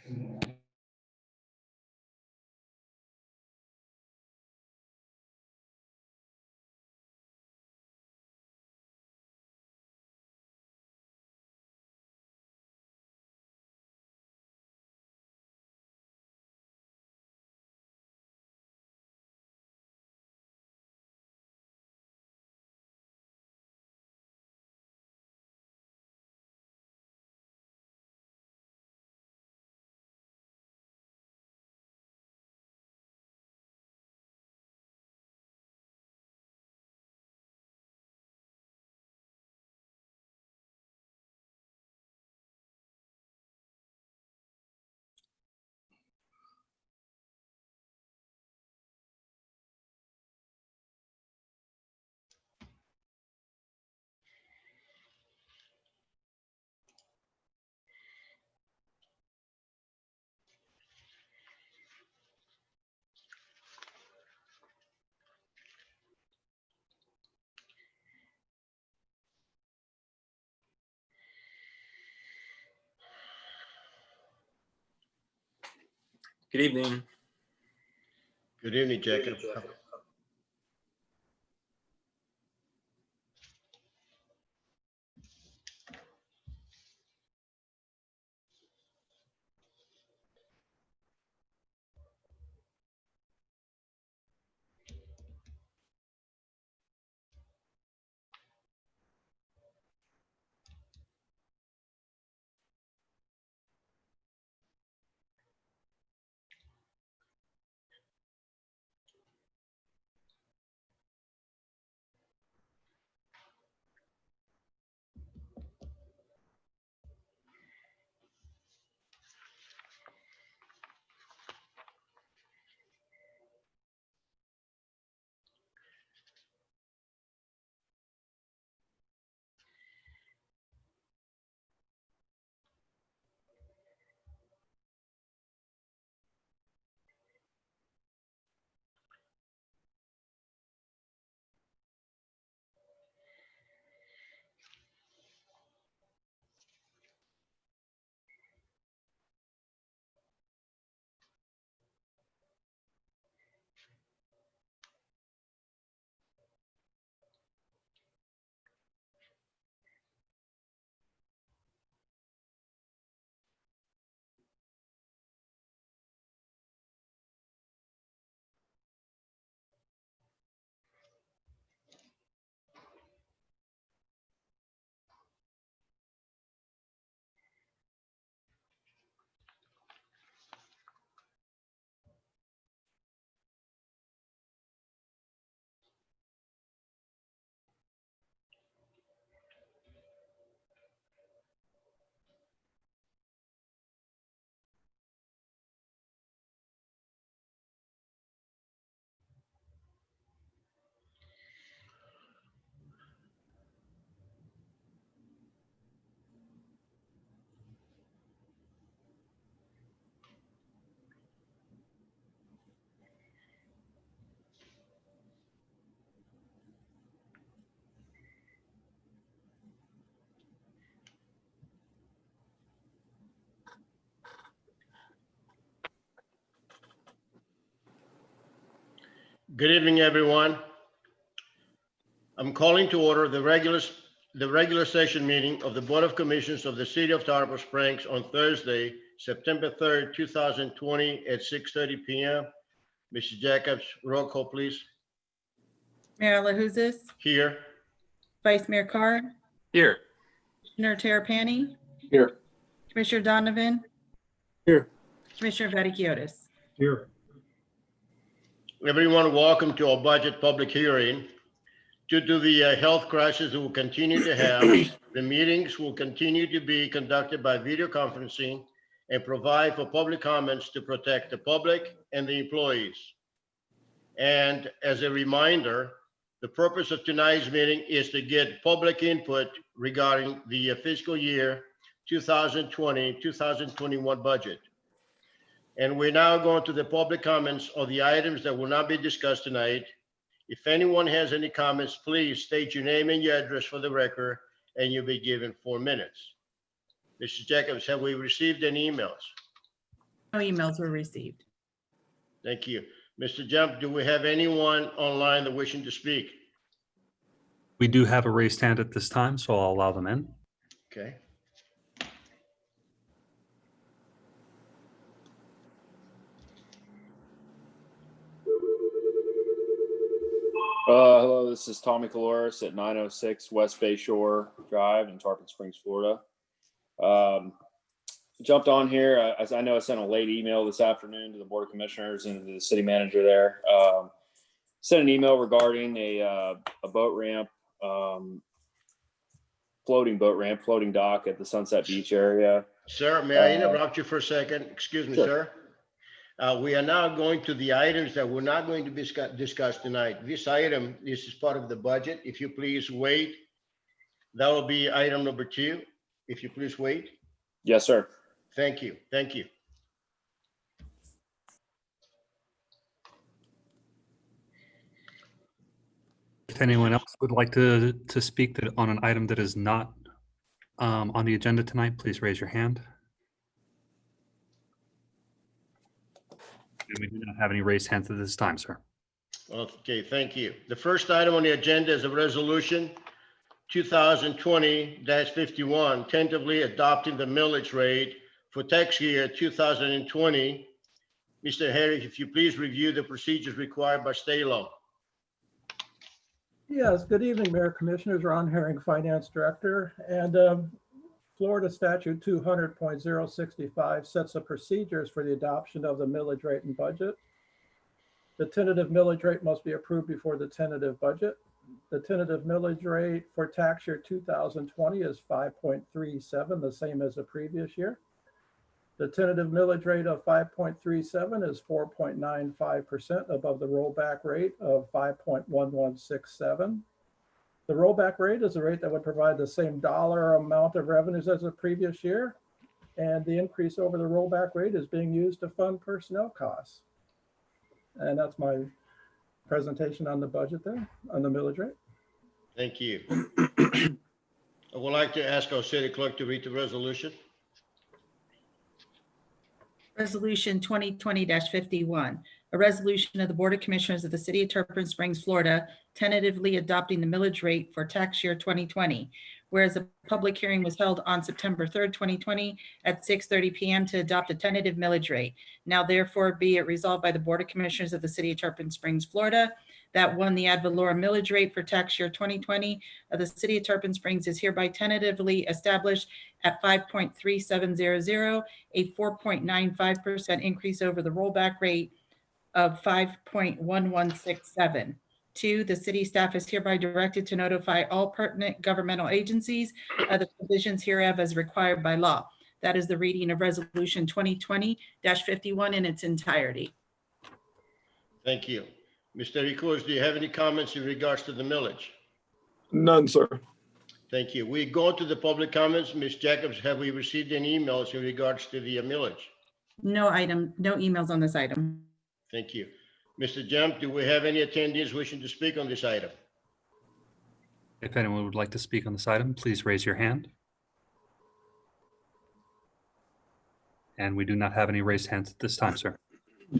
Good evening. Good evening, Jacob. Good evening, everyone. I'm calling to order the regular session meeting of the Board of Commissioners of the City of Tarpon Springs on Thursday, September 3rd, 2020 at 6:30 p.m. Mr. Jacobs, roll call, please. Mayor LaHousas, Here. Vice Mayor Carr, Here. Commissioner Terrapini, Here. Commissioner Donovan, Here. Commissioner Vaticiotis. Here. Everyone, welcome to our budget public hearing. Due to the health crisis we will continue to have, the meetings will continue to be conducted by video conferencing and provide for public comments to protect the public and the employees. And as a reminder, the purpose of tonight's meeting is to get public input regarding the fiscal year 2020-2021 budget. And we're now going to the public comments on the items that will not be discussed tonight. If anyone has any comments, please state your name and your address for the record, and you'll be given 4 minutes. Mr. Jacobs, have we received any emails? emails were received. Thank you. Mr. Jump, do we have anyone online that wishing to speak? We do have a raised hand at this time, so I'll allow them in. Okay. Hello, this is Tommy Caloris at 906 West Bay Shore Drive in Tarpon Springs, Florida. Jumped on here as I know I sent a late email this afternoon to the Board of Commissioners and to the city manager there. Sent an email regarding a boat ramp, floating boat ramp, floating dock at the Sunset Beach area. Sir, may I interrupt you for a second? Excuse me, Sure. sir. We are now going to the items that we're not going to discuss tonight. This item, this is part of the budget. If you please wait, that will be item number 2. If you please wait. Yes, sir. Thank you. Thank you. If anyone else would like to speak on an item that is not on the agenda tonight, please raise your hand. And we do not have any raised hands at this time, sir. Okay, thank you. The first item on the agenda is a resolution 2020-51, tentatively adopting the millage rate for tax year 2020. Mr. Herrick, if you please review the procedures required by state law. Yes, good evening, Mayor, Commissioners. Ron Herring, Finance Director. And Florida Statute 200.065 sets the procedures for the adoption of the millage rate and budget. The tentative millage rate must be approved before the tentative budget. The tentative millage rate for tax year 2020 is 5.37, the same as the previous year. The tentative millage rate of 5.37 is 4.95% above the rollback rate of 5.1167. The rollback rate is a rate that would provide the same dollar amount of revenues as the previous year. And the increase over the rollback rate is being used to fund personnel costs. And that's my presentation on the budget there, on the millage rate. Thank you. I would like to ask our city clerk to read the resolution. Resolution 2020-51, a resolution of the Board of Commissioners of the City of Tarpon Springs, Florida, tentatively adopting the millage rate for tax year 2020. Whereas a public hearing was held on September 3rd, 2020 at 6:30 p.m. to adopt a tentative millage rate. Now therefore be it resolved by the Board of Commissioners of the City of Tarpon Springs, Florida, that 1, the ad valorem millage rate for tax year 2020 of the City of Tarpon Springs is hereby tentatively established at 5.3700, a 4.95% increase over the rollback rate of 5.1167. 2, the city staff is hereby directed to notify all pertinent governmental agencies of the provisions hereof as required by law. That is the reading of Resolution 2020-51 in its entirety. Thank you. Mr. Ricours, do you have any comments in regards to the millage? None, sir. Thank you. We go to the public comments. Ms. Jacobs, have we received any emails in regards to the millage? No emails on this item. Thank you. Mr. Jump, do we have any attendees wishing to speak on this item? If anyone would like to speak on this item, please raise your hand. And we do not have any raised hands at this time, sir.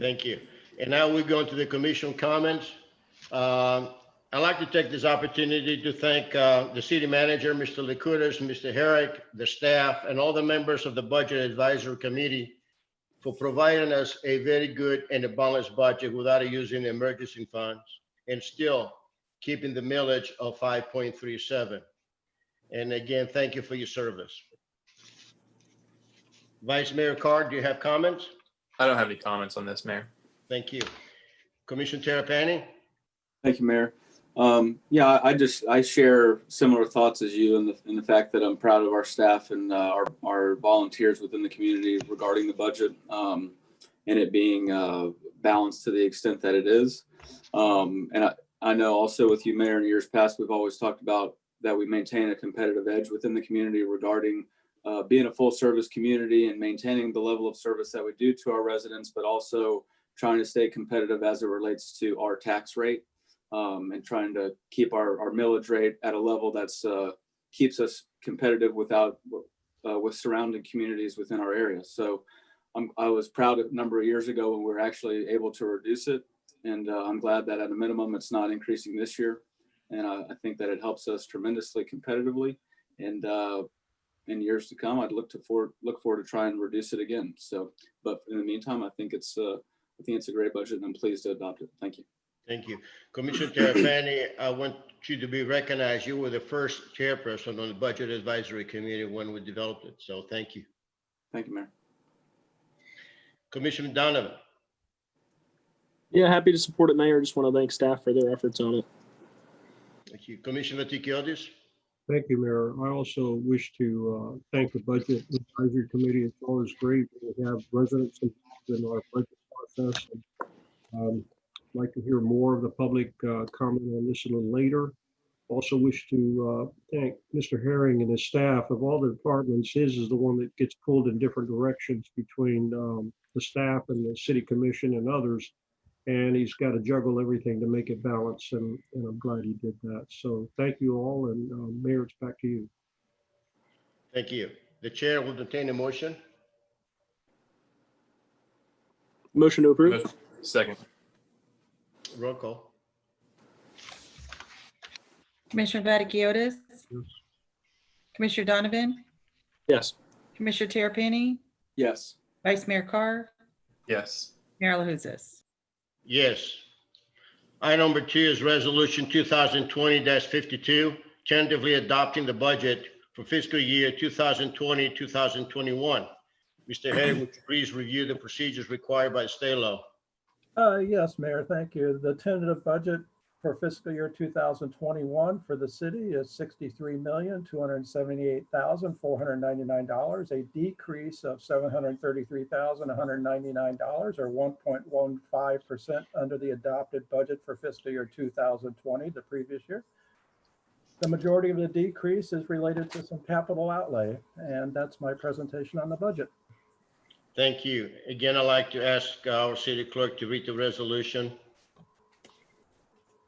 Thank you. And now we go into the commission comments. I'd like to take this opportunity to thank the city manager, Mr. Licouris, Mr. Herrick, the staff, and all the members of the Budget Advisory Committee for providing us a very good and a balanced budget without using emergency funds and still keeping the millage of 5.37. And again, thank you for your service. Vice Mayor Carr, do you have comments? I don't have any comments on this, Mayor. Thank you. Commissioner Terrapini? Thank you, Mayor. Yeah, I share similar thoughts as you in the fact that I'm proud of our staff and our volunteers within the community regarding the budget and it being balanced to the extent that it is. And I know also with you, Mayor, in years past, we've always talked about that we maintain a competitive edge within the community regarding being a full service community and maintaining the level of service that we do to our residents, but also trying to stay competitive as it relates to our tax rate. And trying to keep our millage rate at a level that's keeps us competitive with surrounding communities within our area. So I was proud a number of years ago when we were actually able to reduce it. And I'm glad that at a minimum, it's not increasing this year. And I think that it helps us tremendously competitively. And in years to come, I'd look forward to trying to reduce it again. So, but in the meantime, I think it's a great budget, and I'm pleased to adopt it. Thank you. Thank you. Commissioner Terrafini, I want you to be recognized. You were the first chairperson on the Budget Advisory Committee when we developed it. So thank you. Thank you, Mayor. Commissioner Donovan. Yeah, happy to support it, Mayor. Just want to thank staff for their efforts on it. Thank you. Commissioner Tikiotis. Thank you, Mayor. I also wish to thank the Budget Advisory Committee. It's always great when we have residents involved in our budget process. And, I'd like to hear more of the public comment on this a little later. Also wish to thank Mr. Herring and his staff. Of all the departments, his is the one that gets pulled in different directions between the staff and the city commission and others. And he's got to juggle everything to make it balance, and I'm glad he did that. So thank you all, and Mayor, it's back to you. Thank you. The chair will entertain a motion. Motion to approve. Move. Second. Roll call. Commissioner Vaticiotis? Yes. Commissioner Donovan? Yes. Commissioner Terrapini? Yes. Vice Mayor Carr? Yes. Mayor LaHousas? Yes. Item number 2 is Resolution 2020-52, tentatively adopting the budget for fiscal year 2020-2021. Mr. Herring, would you please review the procedures required by state law? Yes, Mayor, thank you. The tentative budget for fiscal year 2021 for the city is $63,278,499, a decrease of $733,199, or 1.15% under the adopted budget for fiscal year 2020, the previous year. The majority of the decrease is related to some capital outlay, and that's my presentation on the budget. Thank you. Again, I'd like to ask our city clerk to read the resolution.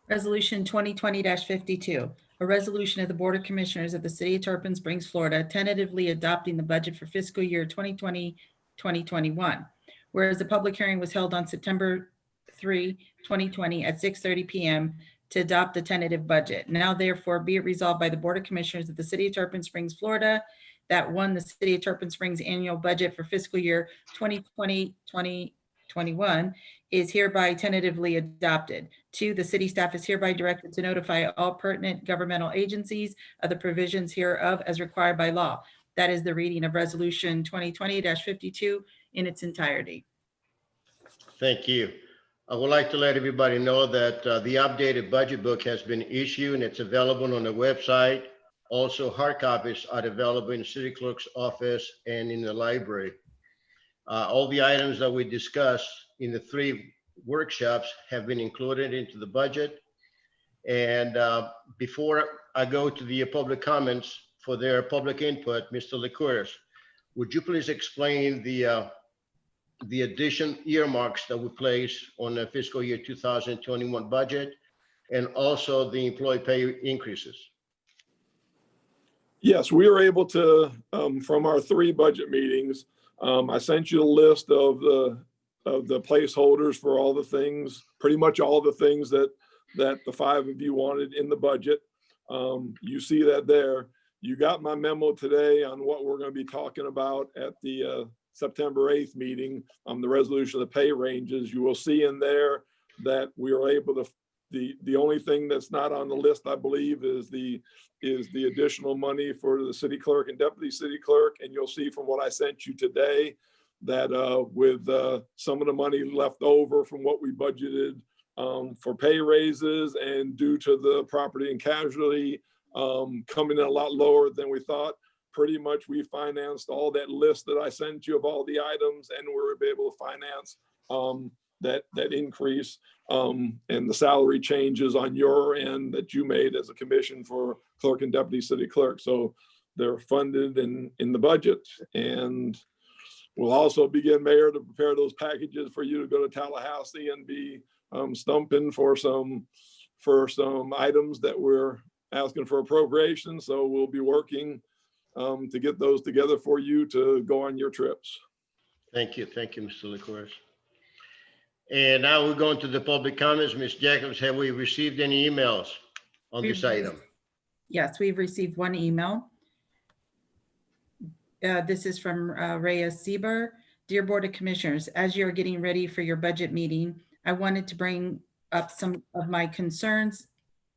Resolution 2020-52, a resolution of the Board of Commissioners of the City of Tarpon Springs, Florida, tentatively adopting the budget for fiscal year 2020-2021. Whereas the public hearing was held on September 3, 2020 at 6:30 p.m. to adopt the tentative budget. Now therefore be it resolved by the Board of Commissioners of the City of Tarpon Springs, Florida, that one, the City of Tarpon Springs annual budget for fiscal year 2020-2021 is hereby tentatively adopted. 2, the city staff is hereby directed to notify all pertinent governmental agencies of the provisions hereof as required by law. That is the reading of Resolution 2020-52 in its entirety. Thank you. I would like to let everybody know that the updated budget book has been issued and it's available on the website. Also, hard copies are available in the city clerk's office and in the library. All the items that we discussed in the 3 workshops have been included into the budget. And before I go to the public comments for their public input, Mr. Licouris, would you please explain the addition earmarks that we place on the fiscal year 2021 budget and also the employee pay increases? Yes, we were able to, from our 3 budget meetings, I sent you a list of the placeholders for all the things, pretty much all the things that the 5 of you wanted in the budget. You see that there. You got my memo today on what we're going to be talking about at the September 8th meeting on the resolution of the pay ranges. You will see in there that we were able to, the only thing that's not on the list, I believe, is the additional money for the city clerk and deputy city clerk. And you'll see from what I sent you today that with some of the money left over from what we budgeted for pay raises and due to the property and casualty coming in a lot lower than we thought, pretty much we financed all that list that I sent you of all the items, and we were able to finance that increase and the salary changes on your end that you made as a commission for clerk and deputy city clerk. So they're funded in the budget, and we'll also begin, Mayor, to prepare those packages for you to go to Tallahassee and be stumping for some items that we're asking for appropriation. So we'll be working to get those together for you to go on your trips. Thank you, Mr. Licorice. And now we're going to the public comments. Ms. Jacobs, have we received any emails on this item? Yes, we've received one email. This is from Reyes Sieber. Dear Board of Commissioners, as you're getting ready for your budget meeting, I wanted to bring up some of my concerns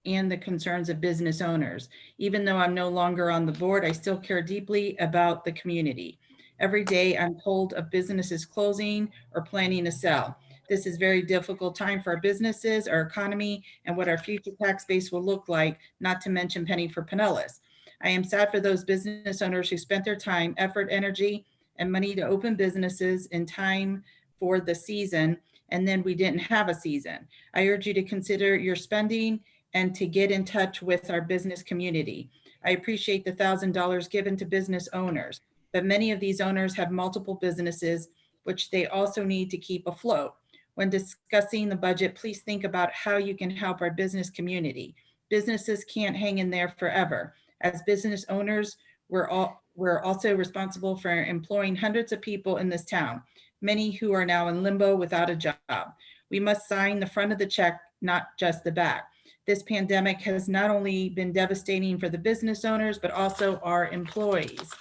and the concerns of business owners. Even though I'm no longer on the board, I still care deeply about the community. Every day I'm told of businesses closing or planning to sell. This is a very difficult time for our businesses, our economy, and what our future tax base will look like, not to mention penny for Pinellas. I am sad for those business owners who spent their time, effort, energy, and money to open businesses in time for the season, and then we didn't have a season. I urge you to consider your spending and to get in touch with our business community. I appreciate the $1,000 given to business owners, but many of these owners have multiple businesses, which they also need to keep afloat. When discussing the budget, please think about how you can help our business community. Businesses can't hang in there forever. As business owners, we're also responsible for employing hundreds of people in this town, many who are now in limbo without a job. We must sign the front of the check, not just the back. This pandemic has not only been devastating for the business owners, but also our employees.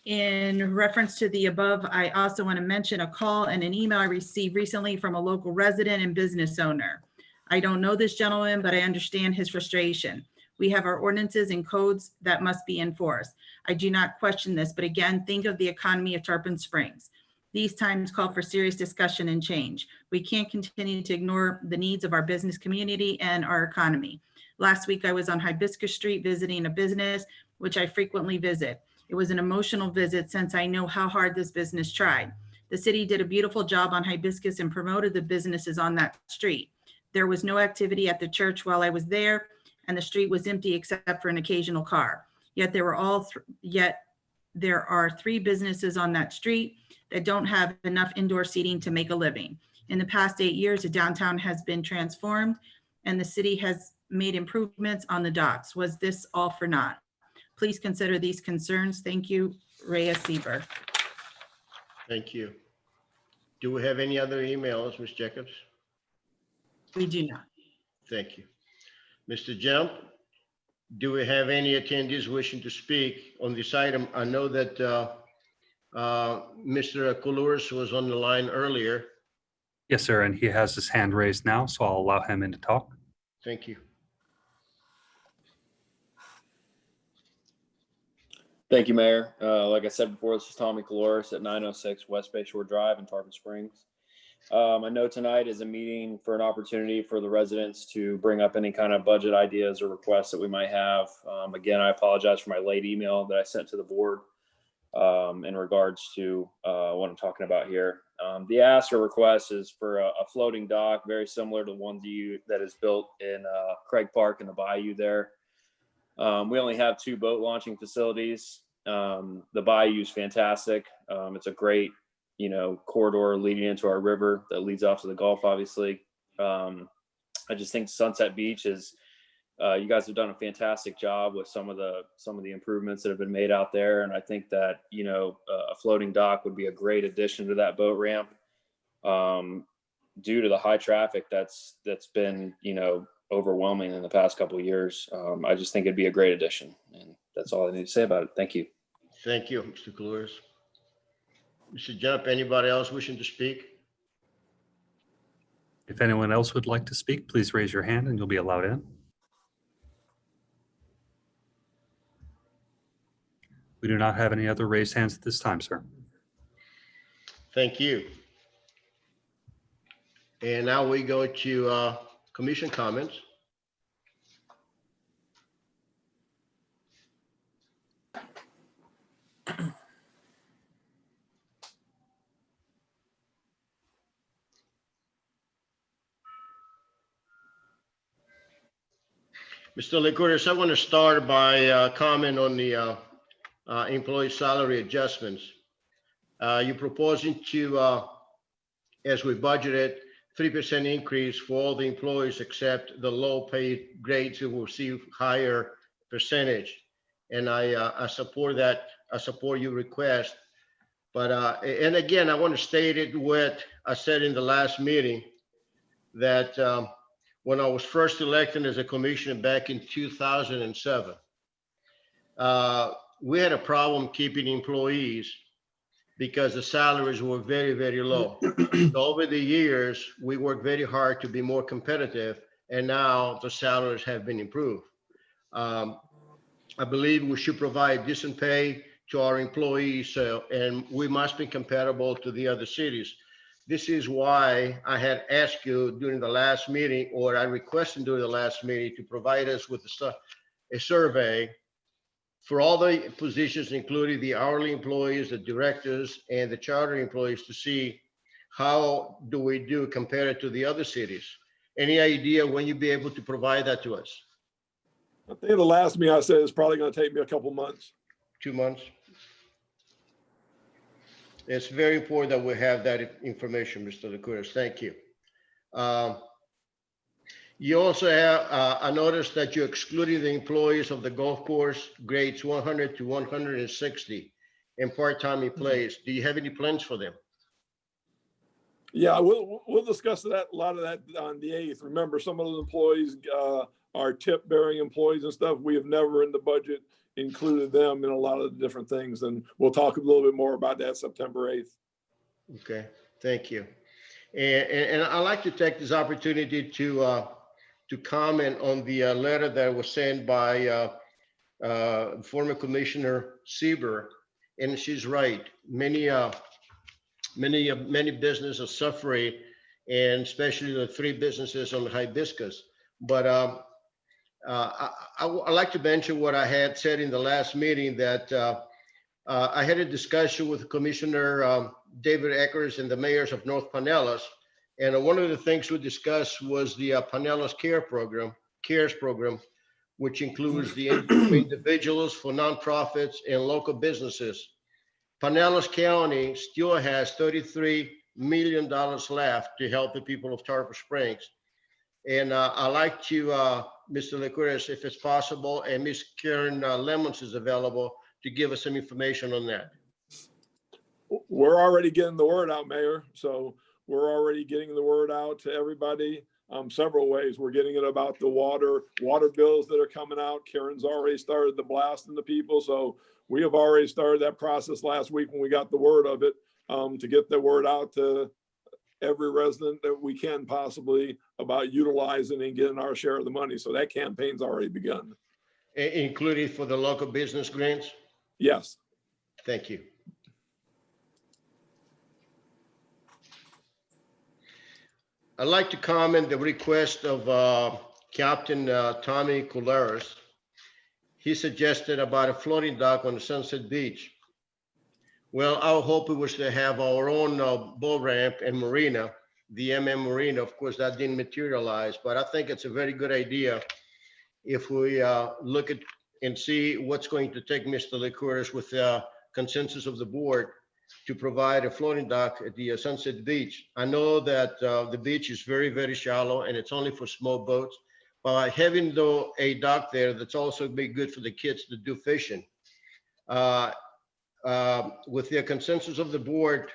In reference to the above, I also want to mention a call and an email I received recently from a local resident and business owner. I don't know this gentleman, but I understand his frustration. We have our ordinances and codes that must be enforced. I do not question this, but again, think of the economy of Tarpon Springs. These times call for serious discussion and change. We can't continue to ignore the needs of our business community and our economy. Last week, I was on Hibiscus Street visiting a business, which I frequently visit. It was an emotional visit since I know how hard this business tried. The city did a beautiful job on Hibiscus and promoted the businesses on that street. There was no activity at the church while I was there, and the street was empty except for an occasional car. Yet there are 3 businesses on that street that don't have enough indoor seating to make a living. In the past 8 years, the downtown has been transformed and the city has made improvements on the docks. Was this all for naught? Please consider these concerns. Thank you, Reyes Sieber. Thank you. Do we have any other emails, Ms. Jacobs? We do not. Thank you. Mr. Jump, do we have any attendees wishing to speak on this item? I know that Mr. Coulours was on the line earlier. Yes, sir, and he has his hand raised now, so I'll allow him in to talk. Thank you. Thank you, Mayor. Like I said before, this is Tommy Caloris at 906 West Bay Shore Drive in Tarpon Springs. I know tonight is a meeting for an opportunity for the residents to bring up any kind of budget ideas or requests that we might have. Again, I apologize for my late email that I sent to the board in regards to what I'm talking about here. The ask or request is for a floating dock, very similar to the one that is built in Craig Park in the bayou there. We only have 2 boat launching facilities. The bayou is fantastic. It's a great, corridor leading into our river that leads off to the Gulf, obviously. I just think Sunset Beach is, you guys have done a fantastic job with some of the improvements that have been made out there. And I think that, a floating dock would be a great addition to that boat ramp. Due to the high traffic that's been, overwhelming in the past couple of years. I just think it'd be a great addition, and that's all I need to say about it. Thank you. Thank you, Mr. Coulours. Mr. Jump, anybody else wishing to speak? If anyone else would like to speak, please raise your hand and you'll be allowed in. We do not have any other raised hands at this time, sir. Thank you. And now we go to commission comments. Mr. Licorice, I want to start by comment on the employee salary adjustments. You're proposing to, as we budgeted, 3% increase for all the employees except the low paid grades who will receive higher percentage. And I support that. I support your request. But, and again, I want to state it what I said in the last meeting, that when I was first elected as a commissioner back in 2007, we had a problem keeping employees because the salaries were very, very low. So over the years, we worked very hard to be more competitive, and now the salaries have been improved. I believe we should provide decent pay to our employees, and we must be comparable to the other cities. This is why I had asked you during the last meeting, or I requested during the last meeting, to provide us with a survey for all the positions, including the hourly employees, the directors, and the charter employees, to see how do we do compared to the other cities. Any idea when you'll be able to provide that to us? I think the last meeting I said it's probably going to take me a couple months. 2 months? It's very important that we have that information, Mr. Licouris. Thank you. You also have, I noticed that you're excluding the employees of the golf course grades 100 to 160 and part-time employees. Do you have any plans for them? Yeah, we'll discuss that, a lot of that on the 8th. Remember, some of those employees are tip-bearing employees and stuff. We have never in the budget included them in a lot of the different things, and we'll talk a little bit more about that September 8th. Okay, thank you. And I'd like to take this opportunity to comment on the letter that was sent by former Commissioner Sieber, and she's right. Many businesses are suffering, and especially the 3 businesses on the Hibiscus. But I'd like to mention what I had said in the last meeting, that I had a discussion with Commissioner David Eckers and the mayors of North Pinellas. And one of the things we discussed was the Pinellas CARES program, which includes the individuals, for nonprofits and local businesses. Pinellas County still has $33 million left to help the people of Tarpon Springs. And I'd like to, Mr. Licouris, if it's possible, and Ms. Karen Lemons is available, to give us some information on that. We're already getting the word out, Mayor. So we're already getting the word out to everybody several ways. We're getting it about the water bills that are coming out. Karen's already started the blasting the people. So we have already started that process last week when we got the word of it, to get the word out to every resident that we can possibly about utilizing and getting our share of the money. So that campaign's already begun. Including for the local business grants? Yes. Thank you. I'd like to comment the request of Captain Tommy Collares. He suggested about a floating dock on the Sunset Beach. Well, our hope was to have our own boat ramp and marina, the Marina. Of course, that didn't materialize, but I think it's a very good idea if we look at and see what's going to take Mr. Licouris with the consensus of the board to provide a floating dock at the Sunset Beach. I know that the beach is very, very shallow and it's only for small boats. But having though a dock there, that's also be good for the kids to do fishing. With the consensus of the board,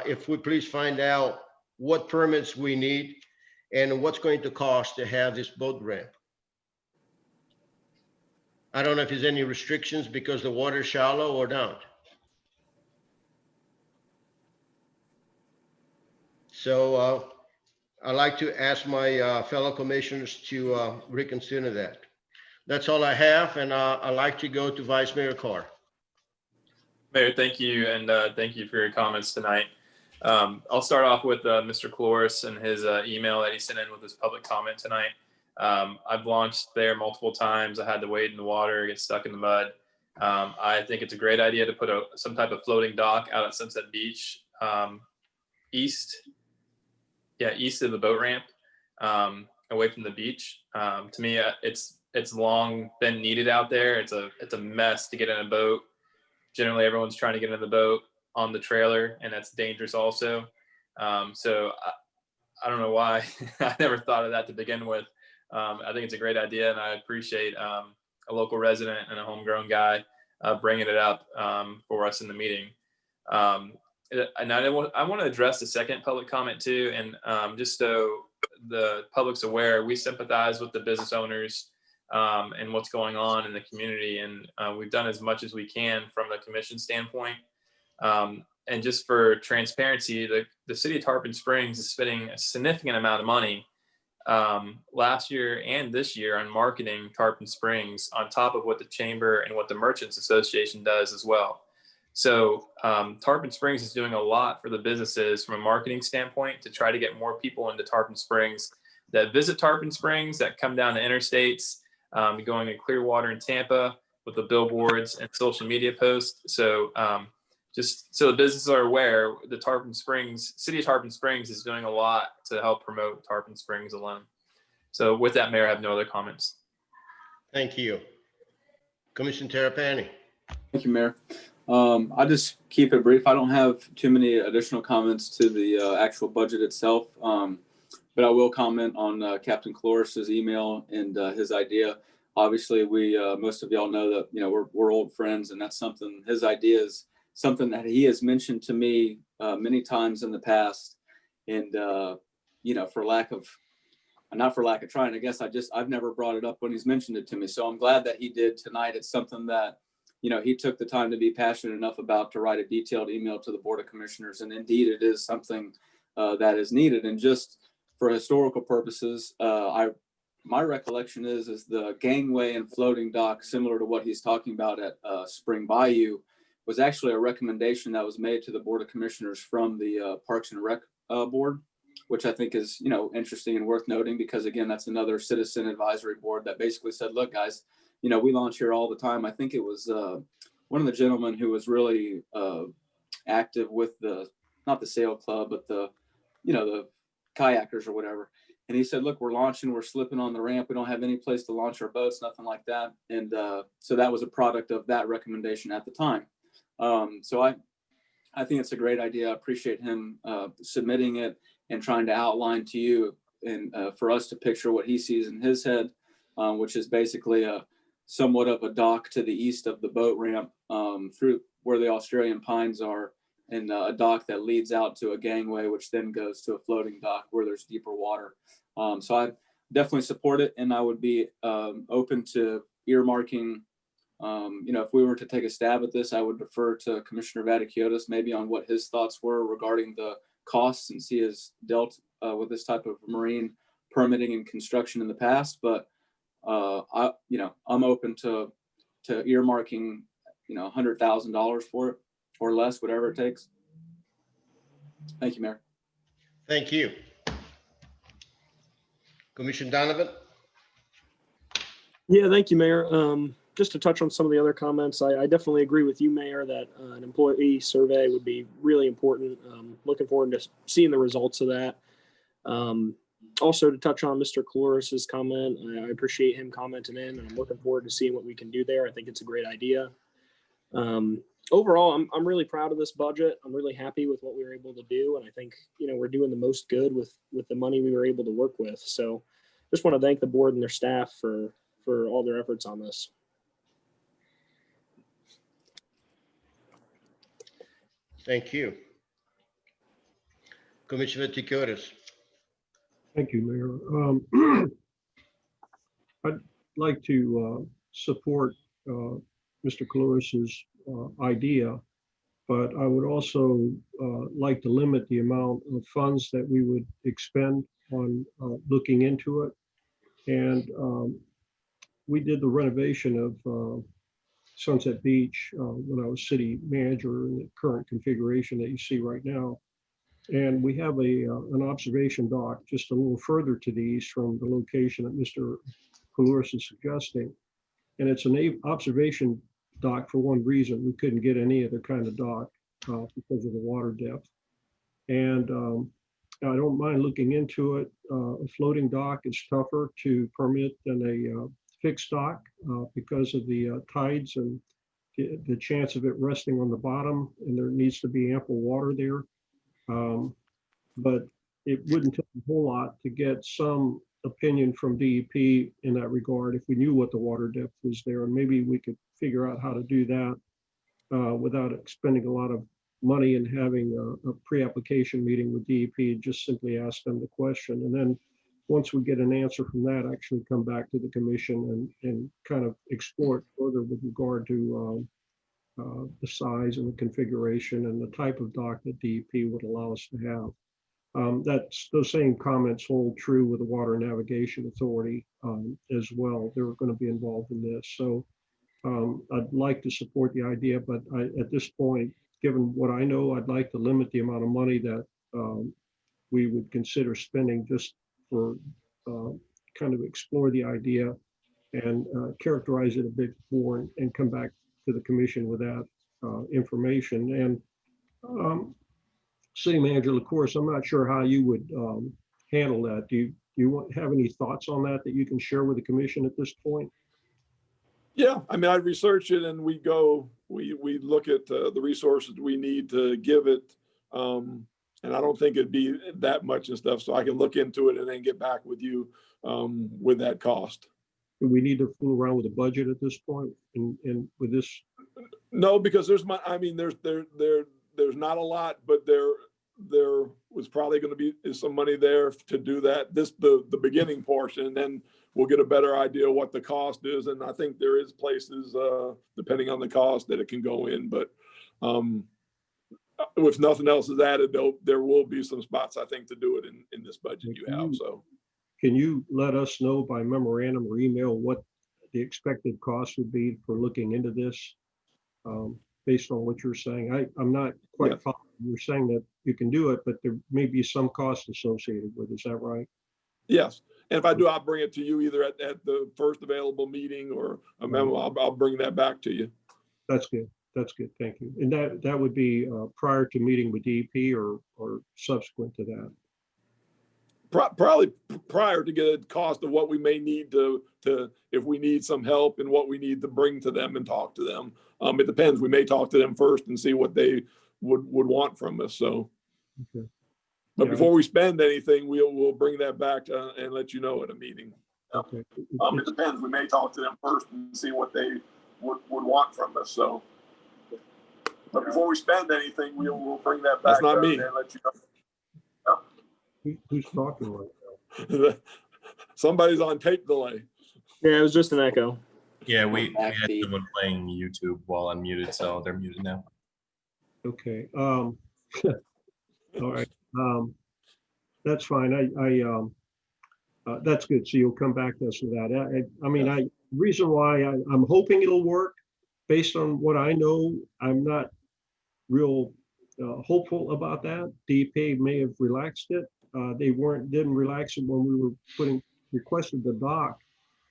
if we please find out what permits we need and what's going to cost to have this boat ramp. I don't know if there's any restrictions because the water is shallow or not. So I'd like to ask my fellow commissioners to reconsider that. That's all I have, and I'd like to go to Vice Mayor Carr. Mayor, thank you, and thank you for your comments tonight. I'll start off with Mr. Collares and his email that he sent in with his public comment tonight. I've launched there multiple times. I had to wade in the water, get stuck in the mud. I think it's a great idea to put some type of floating dock out at Sunset Beach, east of the boat ramp, away from the beach. To me, it's long been needed out there. It's a mess to get in a boat. Generally, everyone's trying to get in the boat on the trailer, and that's dangerous also. So I don't know why I never thought of that to begin with. I think it's a great idea, and I appreciate a local resident and a homegrown guy bringing it up for us in the meeting. and I want to address the second public comment too. And just so the public's aware, we sympathize with the business owners and what's going on in the community. And we've done as much as we can from the commission standpoint. And just for transparency, the city of Tarpon Springs is spending a significant amount of money last year and this year on marketing Tarpon Springs, on top of what the chamber and what the Merchants Association does as well. So Tarpon Springs is doing a lot for the businesses from a marketing standpoint to try to get more people into Tarpon Springs that visit Tarpon Springs, that come down the interstates, going to Clearwater and Tampa with the billboards and social media posts. So just so the businesses are aware, the city of Tarpon Springs is doing a lot to help promote Tarpon Springs alone. So with that, Mayor, I have no other comments. Thank you. Commissioner Terrapini. Thank you, Mayor. I'll just keep it brief. I don't have too many additional comments to the actual budget itself, but I will comment on Captain Cloris's email and his idea. Obviously, we most of y'all know that we're old friends, and that's something. His idea is something that he has mentioned to me many times in the past, and not for lack of trying, I guess I've never brought it up when he's mentioned it to me. So I'm glad that he did tonight. It's something that he took the time to be passionate enough about to write a detailed email to the Board of Commissioners. And indeed, it is something that is needed. And just for historical purposes, my recollection is the gangway and floating dock, similar to what he's talking about at Spring Bayou, was actually a recommendation that was made to the Board of Commissioners from the Parks and Rec Board, which I think is, interesting and worth noting, because again, that's another citizen advisory board that basically said, look, guys, we launch here all the time. I think it was one of the gentlemen who was really active with not the sail club, but the kayakers or whatever. And he said, look, we're launching, we're slipping on the ramp. We don't have any place to launch our boats, nothing like that. And so that was a product of that recommendation at the time. So I think it's a great idea. I appreciate him submitting it and trying to outline to you and for us to picture what he sees in his head, which is basically somewhat of a dock to the east of the boat ramp through where the Australian pines are, and a dock that leads out to a gangway, which then goes to a floating dock where there's deeper water. So I definitely support it, and I would be open to earmarking. If we were to take a stab at this, I would defer to Commissioner Vaticiotis maybe on what his thoughts were regarding the costs, since he has dealt with this type of marine permitting and construction in the past. But I'm open to earmarking, $100,000 for it or less, whatever it takes. Thank you, Mayor. Thank you. Commissioner Donovan. Yeah, thank you, Mayor. Just to touch on some of the other comments, I definitely agree with you, Mayor, that an employee survey would be really important. Looking forward to seeing the results of that. Also, to touch on Mr. Cloris's comment, I appreciate him commenting in, and I'm looking forward to seeing what we can do there. I think it's a great idea. Overall, I'm really proud of this budget. I'm really happy with what we were able to do, and I think we're doing the most good with the money we were able to work with. So, just want to thank the board and their staff for all their efforts on this. Thank you. Commissioner Vaticiotis. Thank you, Mayor. I'd like to support Mr. Cloris's idea, but I would also like to limit the amount of funds that we would expend on looking into it. And we did the renovation of Sunset Beach when I was city manager in the current configuration that you see right now. And we have an observation dock just a little further to the east from the location that Mr. Cloris is suggesting. And it's an observation dock for one reason. We couldn't get any other kind of dock because of the water depth. And I don't mind looking into it. A floating dock is tougher to permit than a fixed dock because of the tides and the chance of it resting on the bottom, and there needs to be ample water there. But it wouldn't take a whole lot to get some opinion from DEP in that regard if we knew what the water depth was there, and maybe we could figure out how to do that without expending a lot of money and having a pre-application meeting with DEP, just simply ask them the question. And then once we get an answer from that, actually come back to the commission and kind of explore it further with regard to the size and the configuration and the type of dock that DEP would allow us to have. Those same comments hold true with the Water Navigation Authority as well. They're going to be involved in this. So I'd like to support the idea, but at this point, given what I know, I'd like to limit the amount of money that we would consider spending just for kind of explore the idea and characterize it a bit more and come back to the commission with that information. And City Manager LaCourse, I'm not sure how you would handle that. Do you have any thoughts on that you can share with the commission at this point? Yeah, I mean, I research it and we look at the resources we need to give it. And I don't think it'd be that much and stuff. So I can look into it and then get back with you with that cost. Do we need to fool around with a budget at this point and with this? No, because there's not a lot, but there was probably going to be some money there to do that. The beginning portion, and then we'll get a better idea of what the cost is. And I think there is places, depending on the cost, that it can go in. But if nothing else is added, there will be some spots, I think, to do it in this budget you have. So, can you let us know by memorandum or email what the expected cost would be for looking into this? Based on what you're saying, I'm not quite following. You're saying that you can do it, but there may be some cost associated with it. Is that right? Yes. And if I do, I'll bring it to you either at the first available meeting or a memo. I'll bring that back to you. That's good. That's good. Thank you. And that would be prior to meeting with DEP or subsequent to that? Probably prior to get a cost of what we may need to if we need some help and what we need to bring to them and talk to them. It depends. We may talk to them first and see what they would want from us. So, okay. But before we spend anything, we'll bring that back and let you know at a meeting. Okay. It depends. We may talk to them first and see what they would want from us. So, but before we spend anything, we'll bring that back. That's not me. And let you know. Who's talking right now? Somebody's on tape delay. Yeah, it was just an echo. Yeah, we had someone playing YouTube while unmuted, so they're muted now. Okay. All right. That's fine. That's good. So you'll come back to us with that. I mean, reason why I'm hoping it'll work based on what I know, I'm not real hopeful about that. DEP may have relaxed it. They didn't relax it when we were requested the dock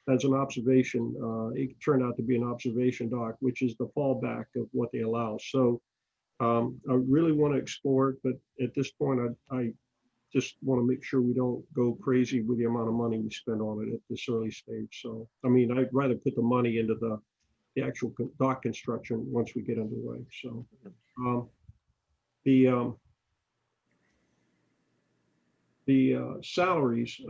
as an observation. It turned out to be an observation dock, which is the fallback of what they allow. So I really want to explore it, but at this point, I just want to make sure we don't go crazy with the amount of money we spend on it at this early stage. So, I mean, I'd rather put the money into the actual dock construction once we get underway. So the salaries,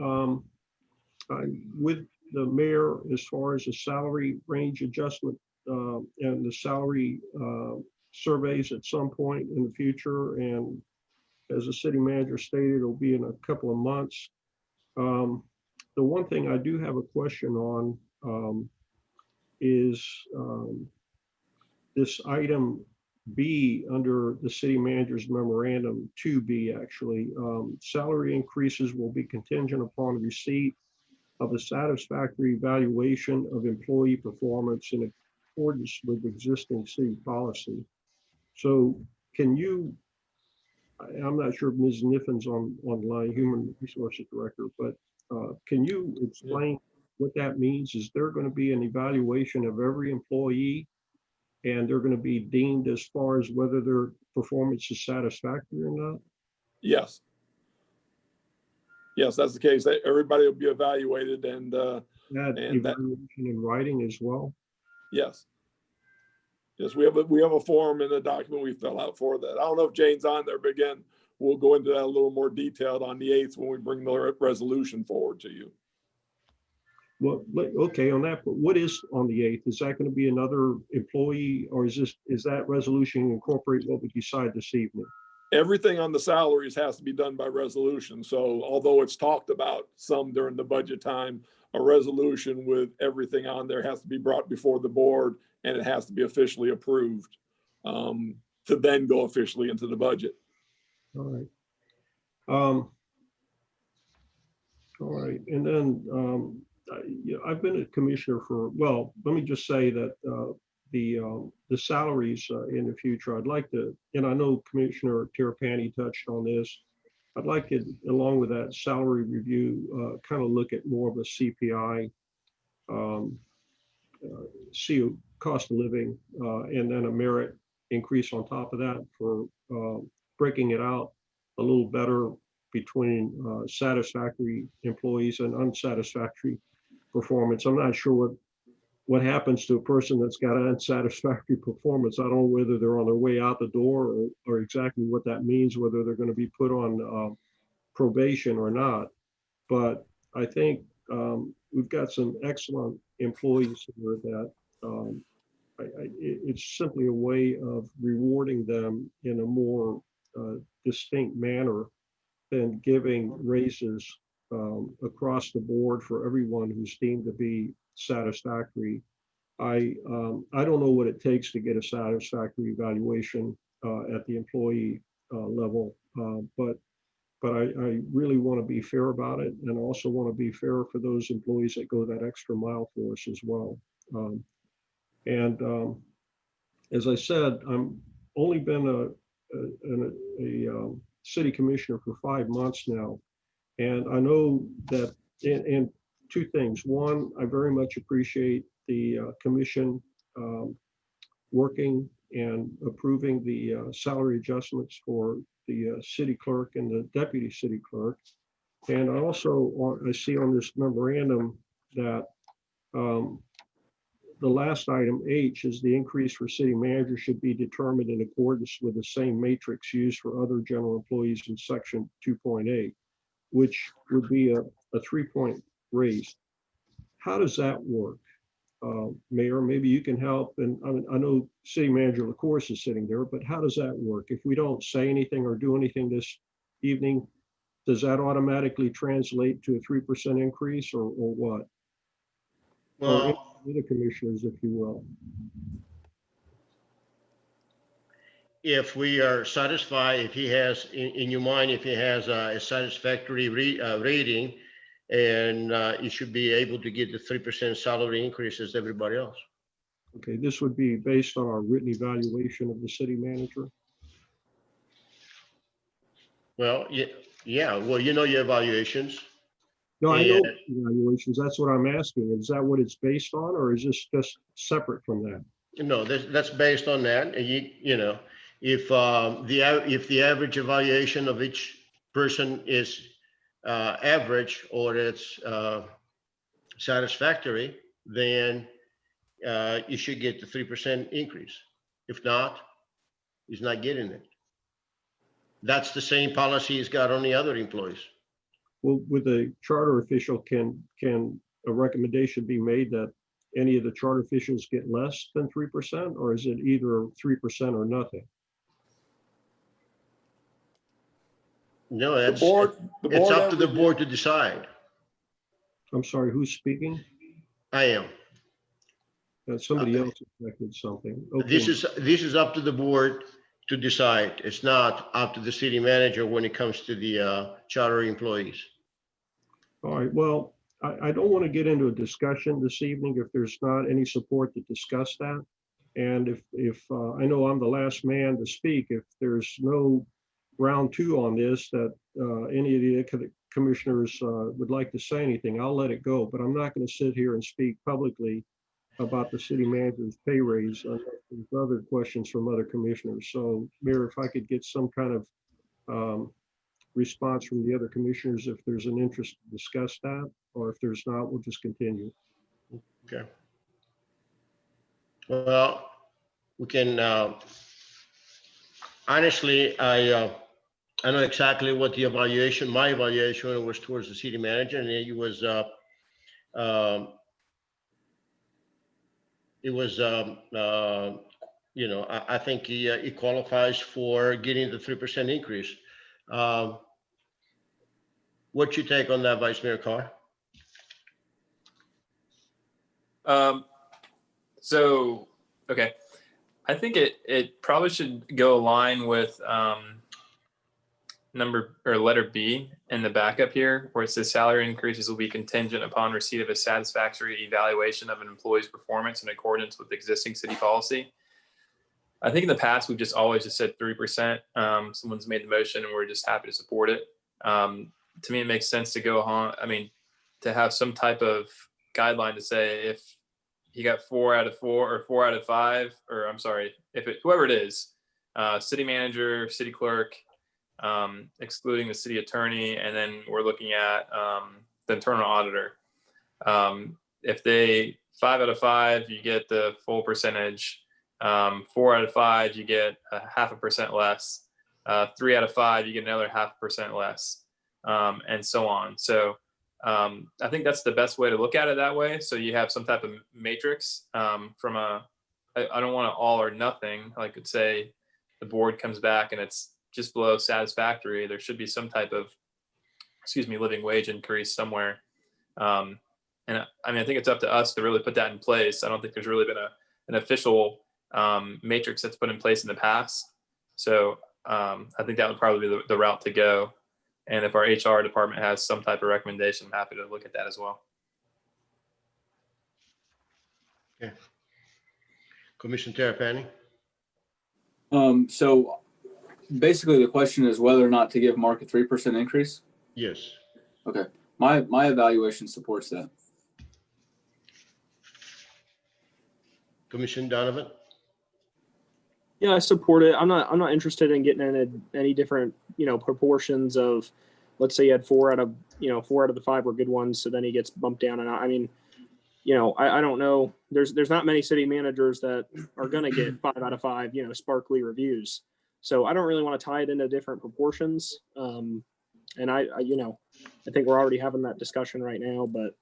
with the mayor, as far as the salary range adjustment and the salary surveys at some point in the future, and as the city manager stated, it'll be in a couple of months. The one thing I do have a question on is this item B under the city manager's memorandum, 2B actually. Salary increases will be contingent upon receipt of a satisfactory evaluation of employee performance in accordance with existing city policy. So can you, I'm not sure if Ms. Niffin's online, Human Resources Director, but can you explain what that means? Is there going to be an evaluation of every employee and they're going to be deemed as far as whether their performance is satisfactory or not? Yes. Yes, that's the case. Everybody will be evaluated and that evaluation in writing as well? Yes. Yes, we have a form in the document we fill out for that. I don't know if Jane's on there, but again, we'll go into that a little more detailed on the 8th when we bring the resolution forward to you. Well, okay, on that, but what is on the 8th? Is that going to be another employee, or is that resolution incorporate what we decide this evening? Everything on the salaries has to be done by resolution. So although it's talked about some during the budget time, a resolution with everything on there has to be brought before the board, and it has to be officially approved to then go officially into the budget. All right. All right, and then I've been a commissioner for, well, let me just say that the salaries in the future, I'd like to, and I know Commissioner Terrapini touched on this, I'd like it, along with that salary review, kind of look at more of a CPI, see cost of living, and then a merit increase on top of that for breaking it out a little better between satisfactory employees and unsatisfactory performance. I'm not sure what happens to a person that's got an unsatisfactory performance. I don't know whether they're on their way out the door or exactly what that means, whether they're going to be put on probation or not. But I think we've got some excellent employees here that it's simply a way of rewarding them in a more distinct manner than giving raises across the board for everyone who's deemed to be satisfactory. I don't know what it takes to get a satisfactory evaluation at the employee level, but I really want to be fair about it, and also want to be fair for those employees that go that extra mile for us as well. As I said, I'm only been a city commissioner for 5 months now. And I know that, and two things. One, I very much appreciate the commission working and approving the salary adjustments for the city clerk and the deputy city clerk. And I also, I see on this memorandum that the last item, H, is the increase for city manager should be determined in accordance with the same matrix used for other general employees in section 2.8, which would be a 3-point raise. How does that work? Mayor, maybe you can help. And I know city manager LaCourse is sitting there, but how does that work? If we don't say anything or do anything this evening, does that automatically translate to a 3% increase or what? Well, or the commissioners, if you will. if we are satisfied, if he has, in your mind, if he has a satisfactory rating, and you should be able to get the 3% salary increase as everybody else. Okay, this would be based on our written evaluation of the city manager. Well, yeah. Well, you know your evaluations. No, I know evaluations. That's what I'm asking. Is that what it's based on, or is this just separate from that? No, that's based on that. And you know, if the average evaluation of each person is average or it's satisfactory, then you should get the 3% increase. If not, he's not getting it. That's the same policy he's got on the other employees. Well, with a charter official, can a recommendation be made that any of the charter officials get less than 3%, or is it either 3% or nothing? No, it's up to the board to decide. I'm sorry, who's speaking? I am. Somebody else expected something. Okay. This is up to the board to decide. It's not up to the city manager when it comes to the charter employees. All right, well, I don't want to get into a discussion this evening if there's not any support to discuss that. And if I know I'm the last man to speak, if there's no round two on this, that any of the commissioners would like to say anything, I'll let it go. But I'm not going to sit here and speak publicly about the city manager's pay raise unless there's other questions from other commissioners. So, Mayor, if I could get some kind of response from the other commissioners, if there's an interest to discuss that, or if there's not, we'll just continue. Okay. Well, we can, honestly, I know exactly what the evaluation, my evaluation was towards the city manager, and it was it was, I think he qualifies for getting the 3% increase. What's your take on that, Vice Mayor Carr? So, okay. I think it probably should go align with letter B in the backup here, where it says salary increases will be contingent upon receipt of a satisfactory evaluation of an employee's performance in accordance with existing city policy. I think in the past, we've just always just said 3%. Someone's made the motion and we're just happy to support it. To me, it makes sense to go on. I mean, to have some type of guideline to say if you got 4 out of 4 or 4 out of 5, or I'm sorry, whoever it is, city manager, city clerk, excluding the city attorney, and then we're looking at the internal auditor. If they 5 out of 5, you get the full percentage. 4 out of 5, you get 0.5% less. 3 out of 5, you get another 0.5% less, and so on. So I think that's the best way to look at it that way. So you have some type of matrix from I don't want to all or nothing. I could say the board comes back and it's just below satisfactory. There should be some type of, living wage increase somewhere. And I mean, I think it's up to us to really put that in place. I don't think there's really been an official matrix that's put in place in the past. So I think that would probably be the route to go. And if our HR department has some type of recommendation, I'm happy to look at that as well. Okay. Commissioner Terrapini? So basically the question is whether or not to give Mark a 3% increase? Yes. Okay. My evaluation supports that. Commissioner Donovan? Yeah, I support it. I'm not interested in getting into any different, proportions of, let's say you had 4 out of the 5 were good ones. So then he gets bumped down. And I mean, I don't know. There's not many city managers that are going to get 5 out of 5, sparkly reviews. So I don't really want to tie it into different proportions. And I think we're already having that discussion right now, but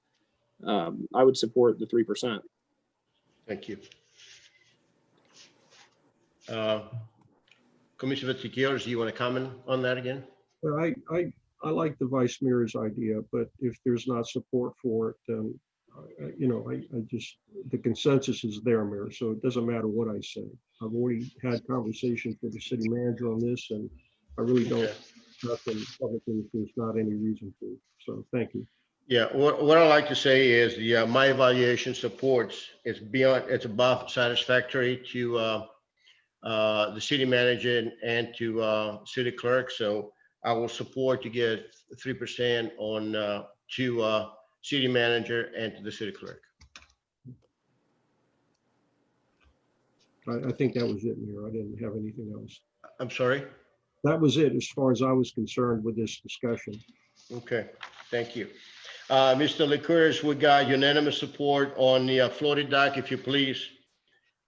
I would support the 3%. Thank you. Commissioner Vaticios, do you want to comment on that again? Well, I like the vice mayor's idea, but if there's not support for it, then I just, the consensus is there, Mayor, so it doesn't matter what I say. I've already had conversations with the city manager on this, and I really don't, nothing publicly, if there's not any reason to. So thank you. Yeah, what I like to say is my evaluation supports, it's above satisfactory to the city manager and to city clerk. So I will support to get 3% on to city manager and to the city clerk. I think that was it, Mayor. I didn't have anything else. I'm sorry? That was it as far as I was concerned with this discussion. Okay, thank you. Mr. Licouris, we got unanimous support on the floating dock. If you please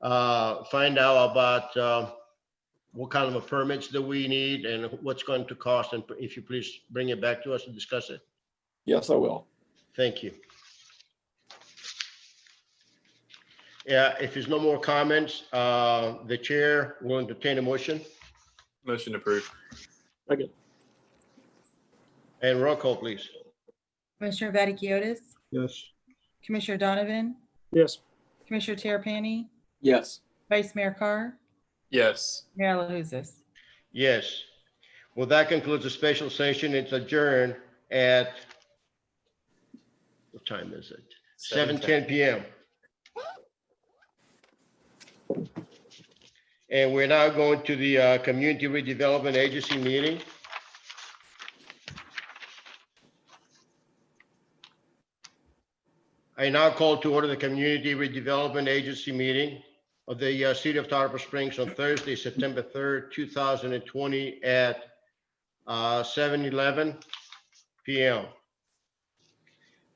find out about what kind of permits that we need and what's going to cost, and if you please bring it back to us and discuss it. Yes, I will. Thank you. Yeah, if there's no more comments, the chair will entertain a motion. Motion approved. Okay. And roll call, please. Commissioner Vaticiotis, Yes. Commissioner Donovan, Yes. Commissioner Terrapini, Yes. Vice Mayor Carr, Yes. Mayor LaHousas. Yes. Well, that concludes the special session. It's adjourned at, what time is it? 7:10 p.m. And we're now going to the Community Redevelopment Agency meeting. I now call to order the Community Redevelopment Agency meeting of the City of Tarpon Springs on Thursday, September 3rd, 2020 at 7:11 p.m.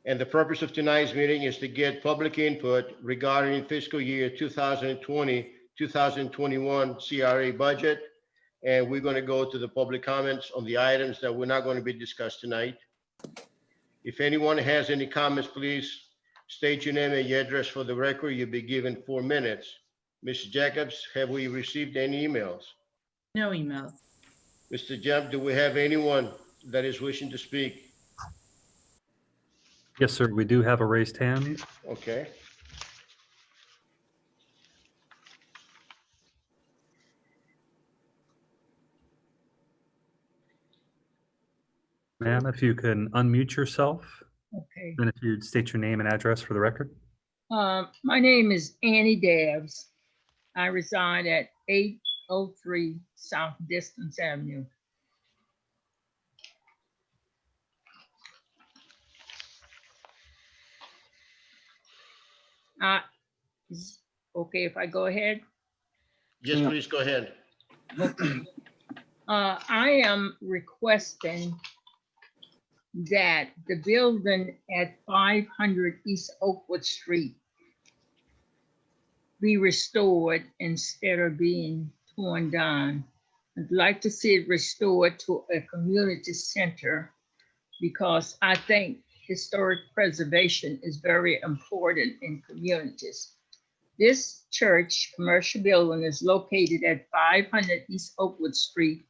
And the purpose of tonight's meeting is to get public input regarding fiscal year 2020-2021 CRA budget. And we're going to go to the public comments on the items that we're not going to be discussed tonight. If anyone has any comments, please State your name and your address for the record. You'll be given 4 minutes. Mrs. Jacobs, have we received any emails? No emails. Mr. Jump, do we have anyone that is wishing to speak? Yes, sir. We do have a raised hand. Okay. Ma'am, if you can unmute yourself, Okay. and if you'd state your name and address for the record. My name is Annie Dabbs. I reside at 803 South Distance Avenue. Is okay if I go ahead? Yes, please go ahead. Okay. I am requesting that the building at 500 East Oakwood Street be restored instead of being torn down. I'd like to see it restored to a community center because I think historic preservation is very important in communities. This church commercial building is located at 500 East Oakwood Street,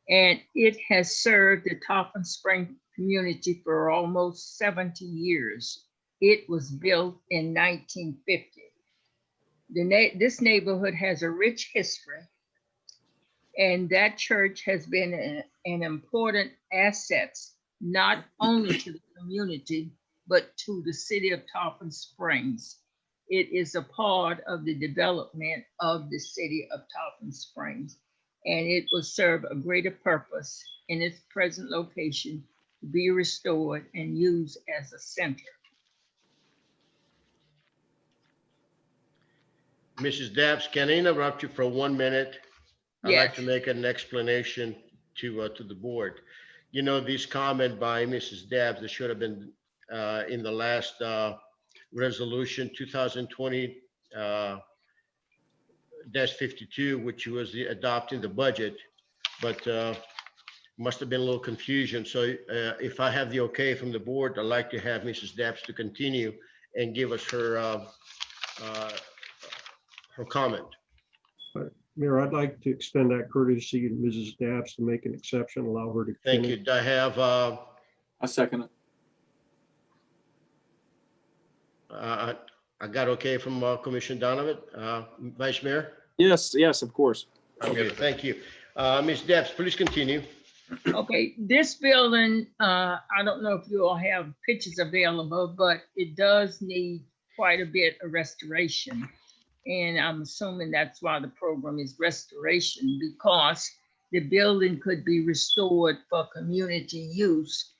and it has served the Tarpon Spring community for almost 70 years. It was built in 1950. This neighborhood has a rich history, and that church has been an important asset, not only to the community, but to the city of Tarpon Springs. It is a part of the development of the city of Tarpon Springs, and it will serve a greater purpose in its present location to be restored and used as a center. Mrs. Dabbs, can I interrupt you for 1 minute? I'd like Yes. to make an explanation to the board. You know, this comment by Mrs. Dabbs, that should have been in the last resolution 2020-52, which was adopting the budget, but must have been a little confusion. So if I have the okay from the board, I'd like to have Mrs. Dabbs to continue and give us her comment. Mayor, I'd like to extend that courtesy to Mrs. Dabbs to make an exception, allow her to. Thank you. Do I have, I second it. I got okay from Commissioner Donovan. Vice Mayor? Yes, of course. Okay, thank you. Ms. Dabbs, please continue. Okay, this building, I don't know if you all have pictures available, but it does need quite a bit of restoration. And I'm assuming that's why the program is restoration, because the building could be restored for community use.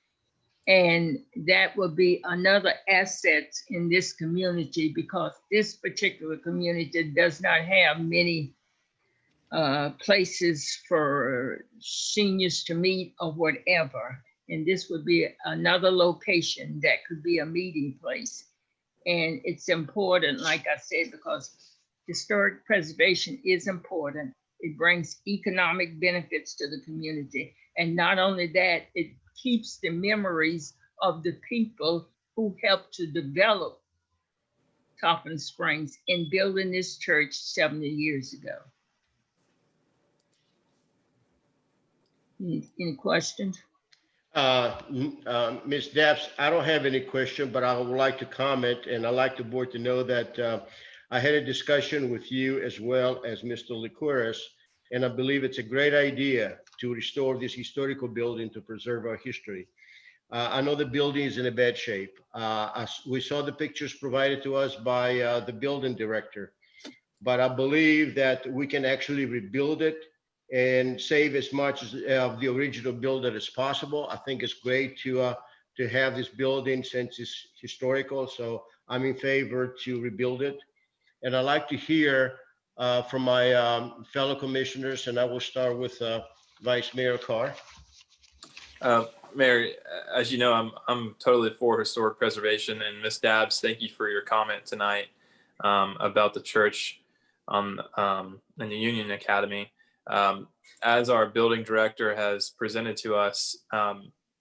And that will be another asset in this community, because this particular community does not have many places for seniors to meet or whatever. And this would be another location that could be a meeting place. And it's important, like I said, because historic preservation is important. It brings economic benefits to the community. And not only that, it keeps the memories of the people who helped to develop Tarpon Springs in building this church 70 years ago. Any questions? Ms. Dabbs, I don't have any question, but I would like to comment, and I'd like the board to know that I had a discussion with you as well as Mr. Licouris, and I believe it's a great idea to restore this historical building to preserve our history. I know the building is in a bad shape. We saw the pictures provided to us by the building director, but I believe that we can actually rebuild it and save as much of the original building as possible. I think it's great to have this building since it's historical. So I'm in favor to rebuild it. And I'd like to hear from my fellow commissioners, and I will start with Vice Mayor Carr. Mayor, as you know, I'm totally for historic preservation. And Ms. Dabbs, thank you for your comment tonight about the church and the Union Academy. As our building director has presented to us,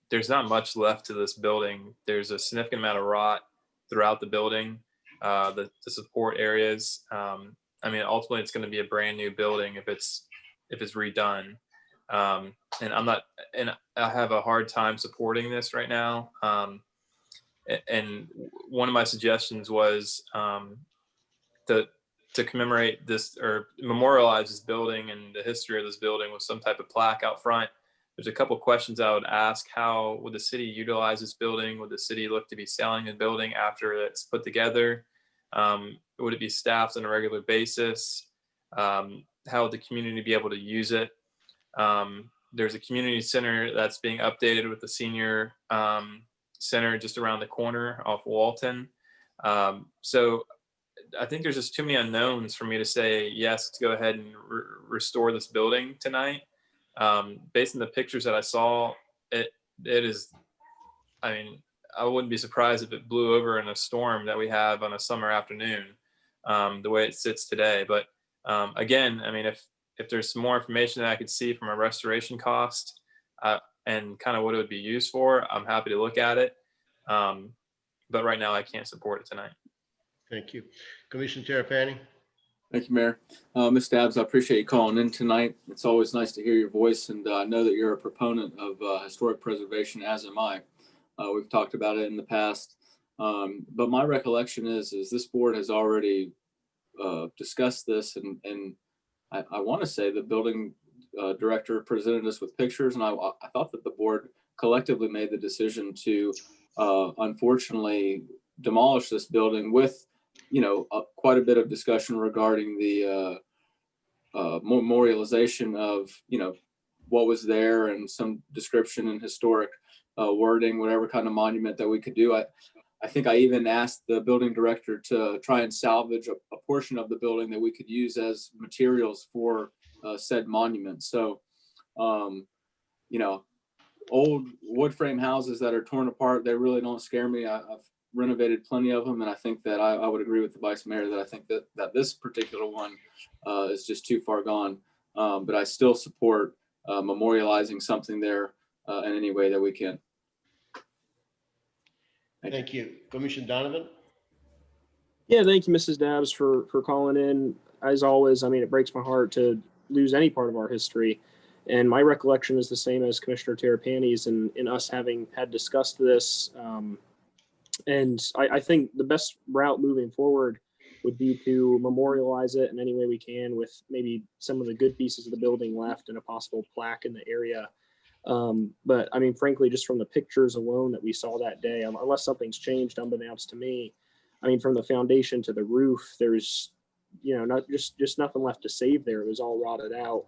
there's not much left to this building. There's a significant amount of rot throughout the building, the support areas. I mean, ultimately, it's going to be a brand new building if it's redone. And I have a hard time supporting this right now. And one of my suggestions was to commemorate this or memorialize this building and the history of this building with some type of plaque out front. There's a couple questions I would ask. How would the city utilize this building? Would the city look to be selling the building after it's put together? Would it be staffed on a regular basis? How would the community be able to use it? There's a community center that's being updated with the senior center just around the corner off Walton. So I think there's just too many unknowns for me to say, yes, let's go ahead and restore this building tonight. Based on the pictures that I saw, it is, I mean, I wouldn't be surprised if it blew over in a storm that we have on a summer afternoon, the way it sits today. But again, I mean, if there's some more information that I could see from a restoration cost and kind of what it would be used for, I'm happy to look at it. But right now I can't support it tonight. Thank you. Commissioner Terrapini? Thank you, Mayor. Ms. Dabbs, I appreciate you calling in tonight. It's always nice to hear your voice, and I know that you're a proponent of historic preservation, as am I. We've talked about it in the past, but my recollection is this board has already discussed this, and I want to say the building director presented us with pictures, and I thought that the board collectively made the decision to unfortunately demolish this building with, you know, quite a bit of discussion regarding the memorialization of, you know, what was there and some description and historic wording, whatever kind of monument that we could do. I think I even asked the building director to try and salvage a portion of the building that we could use as materials for said monument. So, you know, old wood frame houses that are torn apart, they really don't scare me. I've renovated plenty of them, and I think that I would agree with the vice mayor that I think that this particular one is just too far gone. But I still support memorializing something there in any way that we can. Thank you. Commissioner Donovan? Yeah, thank you, Mrs. Dabbs, for calling in. As always, I mean, it breaks my heart to lose any part of our history. And my recollection is the same as Commissioner Terrapini's and us having had discussed this. And I think the best route moving forward would be to memorialize it in any way we can, with maybe some of the good pieces of the building left and a possible plaque in the area. But I mean, frankly, just from the pictures alone that we saw that day, unless something's changed unbeknownst to me, I mean, from the foundation to the roof, there's, you know, not just nothing left to save there. It was all rotted out.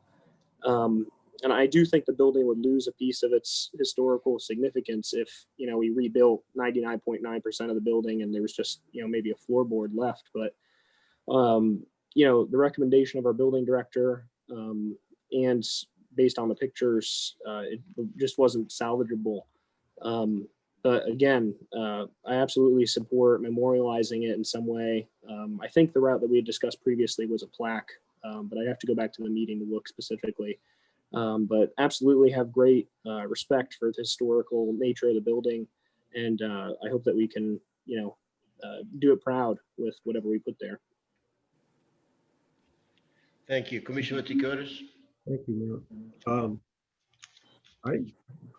And I do think the building would lose a piece of its historical significance if, you know, we rebuilt 99.9% of the building and there was just, you know, maybe a floorboard left. But, you know, the recommendation of our building director and based on the pictures, it just wasn't salvageable. But again, I absolutely support memorializing it in some way. I think the route that we had discussed previously was a plaque, but I have to go back to the meeting to look specifically. But absolutely have great respect for the historical nature of the building. And I hope that we can, you know, do it proud with whatever we put there. Thank you. Commissioner Curtis? Thank you, Mayor.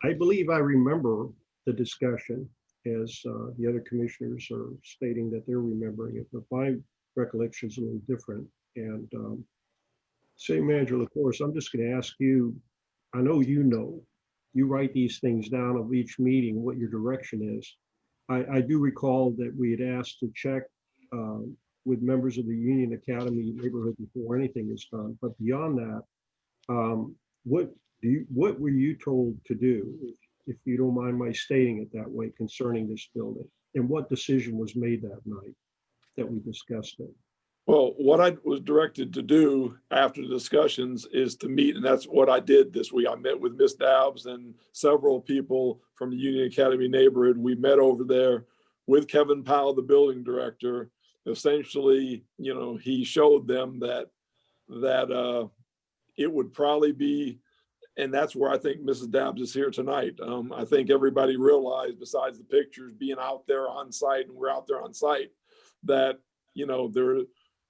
I believe I remember the discussion as the other commissioners are stating that they're remembering it, but my recollection is a little different. And City Manager LaCourse, I'm just going to ask you, I know you write these things down of each meeting, what your direction is. I do recall that we had asked to check with members of the Union Academy neighborhood before anything is done. But beyond that, what were you told to do, if you don't mind my stating it that way, concerning this building? And what decision was made that night that we discussed it? Well, what I was directed to do after the discussions is to meet, and that's what I did this week. I met with Ms. Dabbs and several people from the Union Academy neighborhood. We met over there with Kevin Powell, the building director. Essentially, you know, he showed them that it would probably be and that's where I think Mrs. Dabbs is here tonight. I think everybody realized, besides the pictures being out there on site, and we're out there on site, that, you know,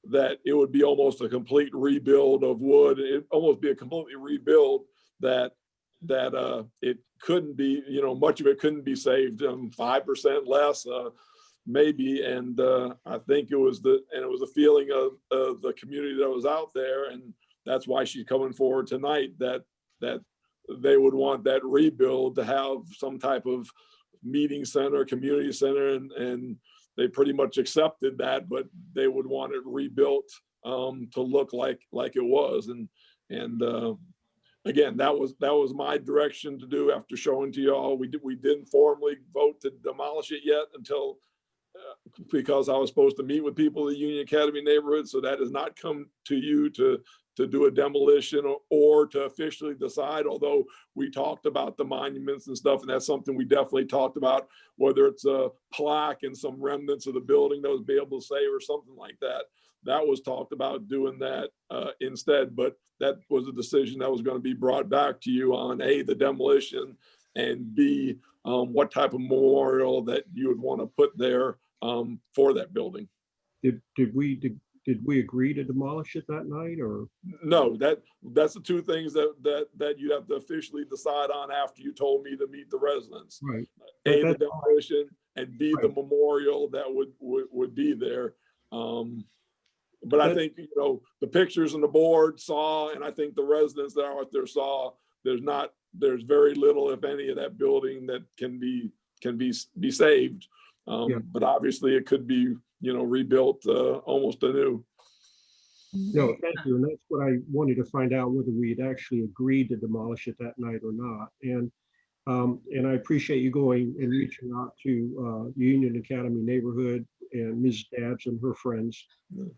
that it would be almost a complete rebuild of wood. It'd almost be a completely rebuild that it couldn't be, you know, much of it couldn't be saved, 5% less, maybe. And I think it was the feeling of the community that was out there. And that's why she's coming forward tonight, that they would want that rebuild to have some type of meeting center, community center, and they pretty much accepted that, but they would want it rebuilt to look like it was. And again, that was my direction to do after showing to y'all. We didn't formally vote to demolish it yet until because I was supposed to meet with people in the Union Academy neighborhood. So that has not come to you to do a demolition or to officially decide, although we talked about the monuments and stuff, and that's something we definitely talked about, whether it's a plaque and some remnants of the building that was be able to save or something like that. That was talked about doing that instead, but that was a decision that was going to be brought back to you on A, the demolition, and B, what type of memorial that you would want to put there for that building. Did we agree to demolish it that night, or? No, that's the two things that you'd have to officially decide on after you told me to meet the residents. Right. A, the demolition, and B, the Right. memorial that would be there. But I think, you know, the pictures on the board saw, and I think the residents that are out there saw, there's very little, if any, of that building that can be saved. Yeah. But obviously it could be, you know, rebuilt almost anew. No, thank you. And that's what I wanted to find out, whether we had actually agreed to demolish it that night or not. And I appreciate you going and reaching out to Union Academy neighborhood and Ms. Dabbs and her friends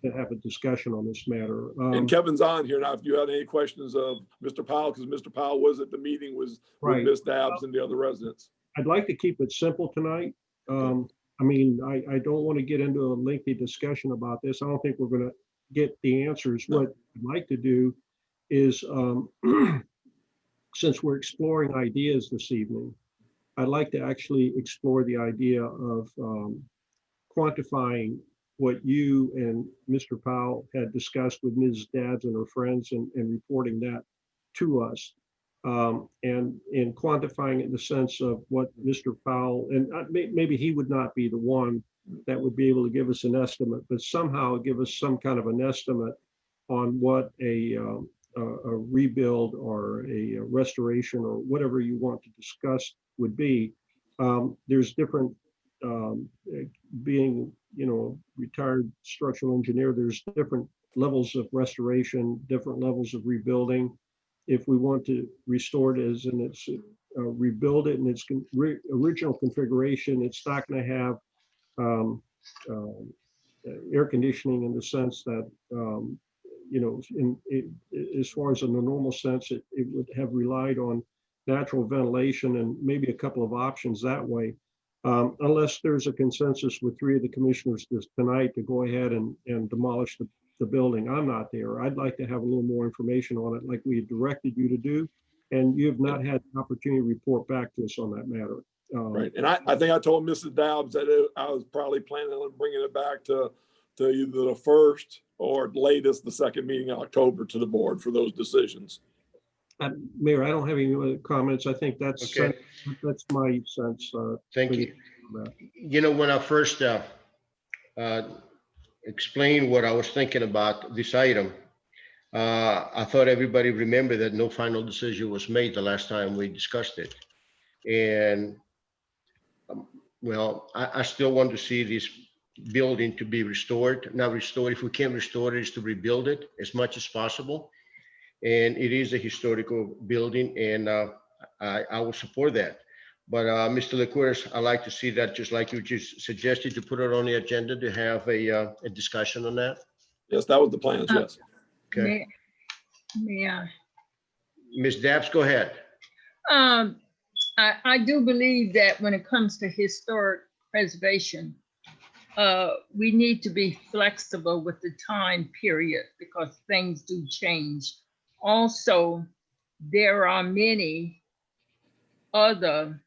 to have a discussion on this matter. And Kevin's on here now. If you had any questions of Mr. Powell, because Mr. Powell was at the meeting with Right. Ms. Dabbs and the other residents. I'd like to keep it simple tonight. I mean, I don't want to get into a lengthy discussion about this. I don't think we're going to get the answers. What I'd like to do is, since we're exploring ideas this evening, I'd like to actually explore the idea of quantifying what you and Mr. Powell had discussed with Ms. Dabbs and her friends and reporting that to us. And in quantifying it in the sense of what Mr. Powell, and maybe he would not be the one that would be able to give us an estimate, but somehow give us some kind of an estimate on what a rebuild or a restoration or whatever you want to discuss would be. There's different, being, you know, retired structural engineer, there's different levels of restoration, different levels of rebuilding. If we want to restore it as in its rebuild it in its original configuration, it's not going to have air conditioning in the sense that, you know, as far as in the normal sense, it would have relied on natural ventilation and maybe a couple of options that way. Unless there's a consensus with three of the commissioners tonight to go ahead and demolish the building. I'm not there. I'd like to have a little more information on it like we had directed you to do. And you have not had the opportunity to report back to us on that matter. Right. And I think I told Mrs. Dabbs that I was probably planning on bringing it back to either the first or latest the second meeting in October to the board for those decisions. Mayor, I don't have any other comments. I think that's Okay. that's my sense. Thank you. You know, when I first explained what I was thinking about this item, I thought everybody remembered that no final decision was made the last time we discussed it. And well, I still want to see this building to be restored. Not restored. If we can't restore it, is to rebuild it as much as possible. And it is a historical building, and I will support that. But Mr. Licouris, I'd like to see that, just like you just suggested, to put it on the agenda to have a discussion on that. Yes, that was the plan. Yes. Okay. May I? Ms. Dabbs, go ahead. I do believe that when it comes to historic preservation, we need to be flexible with the time period because things do change. Also, there are many other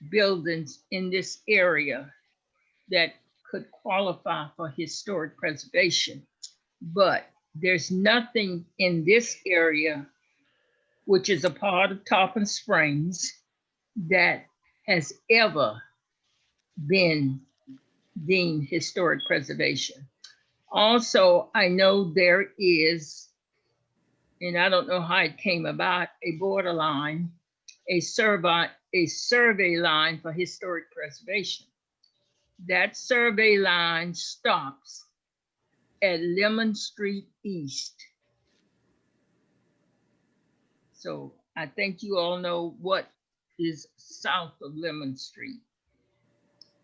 buildings in this area that could qualify for historic preservation. But there's nothing in this area, which is a part of Tarpon Springs, that has ever been deemed historic preservation. Also, I know there is, and I don't know how it came about, a borderline, a survey line for historic preservation. That survey line stops at Lemon Street East. So I think you all know what is south of Lemon Street.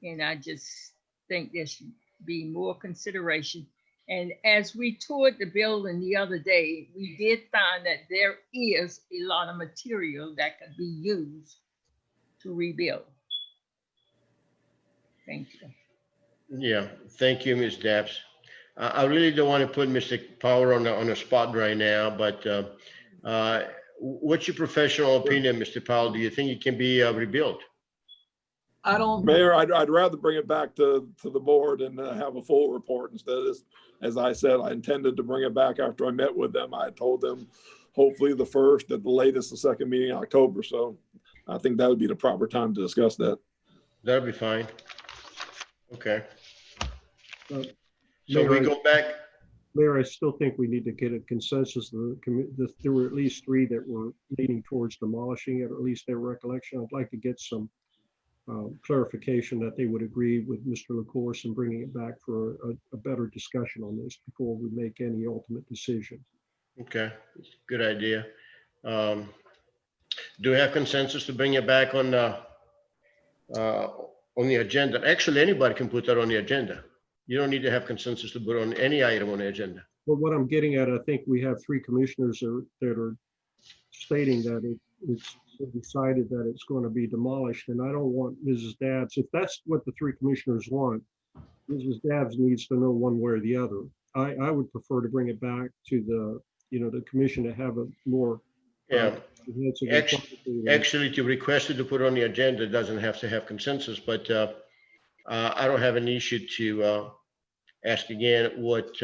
And I just think there should be more consideration. And as we toured the building the other day, we did find that there is a lot of material that could be used to rebuild. Thank you. Yeah, thank you, Ms. Daps. I really don't want to put Mr. Power on the spot right now, but what's your professional opinion, Mr. Powell? Do you think it can be rebuilt? I don't. Mayor, I'd rather bring it back to the board and have a full report instead of this. As I said, I intended to bring it back after I met with them. I told them hopefully the first, at the latest, the second meeting in October. So I think that would be the proper time to discuss that. That'll be fine. Okay. So Mayor, we go back. Mayor, I still think we need to get a consensus. There were at least 3 that were leaning towards demolishing it, or at least their recollection. I'd like to get some clarification that they would agree with Mr. LaCourse and bringing it back for a better discussion on this before we make any ultimate decision. Okay, good idea. Do we have consensus to bring it back on the agenda? Actually, anybody can put that on the agenda. You don't need to have consensus to put on any item on the agenda. Well, what I'm getting at, I think we have 3 commissioners that are stating that it's decided that it's going to be demolished, and I don't want Mrs. Dabbs, if that's what the 3 commissioners want, Mrs. Dabbs needs to know one way or the other. I would prefer to bring it back to the commission to have a more actually to request it to put on the agenda doesn't have to have consensus, but I don't have an issue to ask again what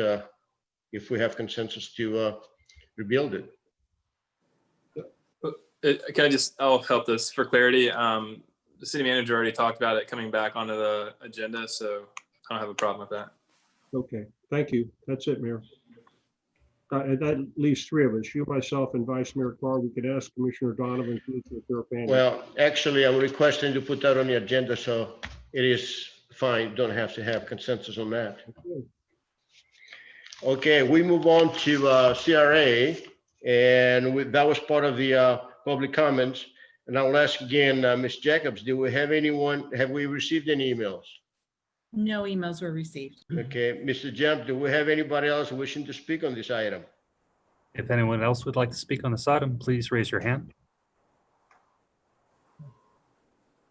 if we have consensus to rebuild it. I'll help this for clarity. The city manager already talked about it coming back onto the agenda, so I don't have a problem with that. Okay, thank you. That's it, Mayor. That leaves 3 of us, you, myself, and Vice Mayor Carr. We could ask Commissioner Donovan. Well, actually, I'm requesting to put that on the agenda, so it is fine. Don't have to have consensus on that. Okay, we move on to CRA, and that was part of the public comments. And I'll ask again, Ms. Jacobs, do we have anyone, have we received any emails? No emails were received. Okay, Mr. Jemp, do we have anybody else wishing to speak on this item? If anyone else would like to speak on this item, please raise your hand.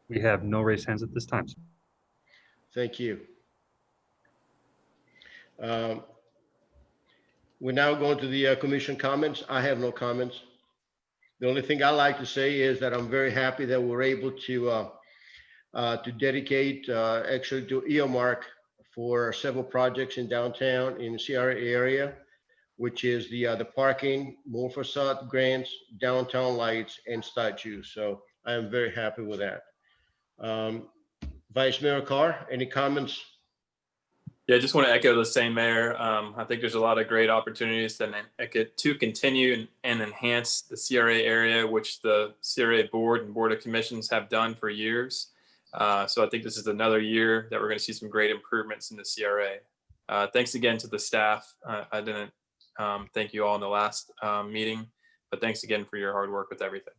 We have no raised hands at this time. Thank you. We're now going to the commission comments. I have no comments. The only thing I like to say is that I'm very happy that we're able to dedicate, actually to earmark for several projects in downtown in the CRA area, which is the parking, more facade grants, downtown lights, and statues. So I am very happy with that. Vice Mayor Carr, any comments? Yeah, I just want to echo the same, Mayor. I think there's a lot of great opportunities to continue and enhance the CRA area, which the CRA board and board of commissions have done for years. So I think this is another year that we're going to see some great improvements in the CRA. Thanks again to the staff. I didn't thank you all in the last meeting, but thanks again for your hard work with everything.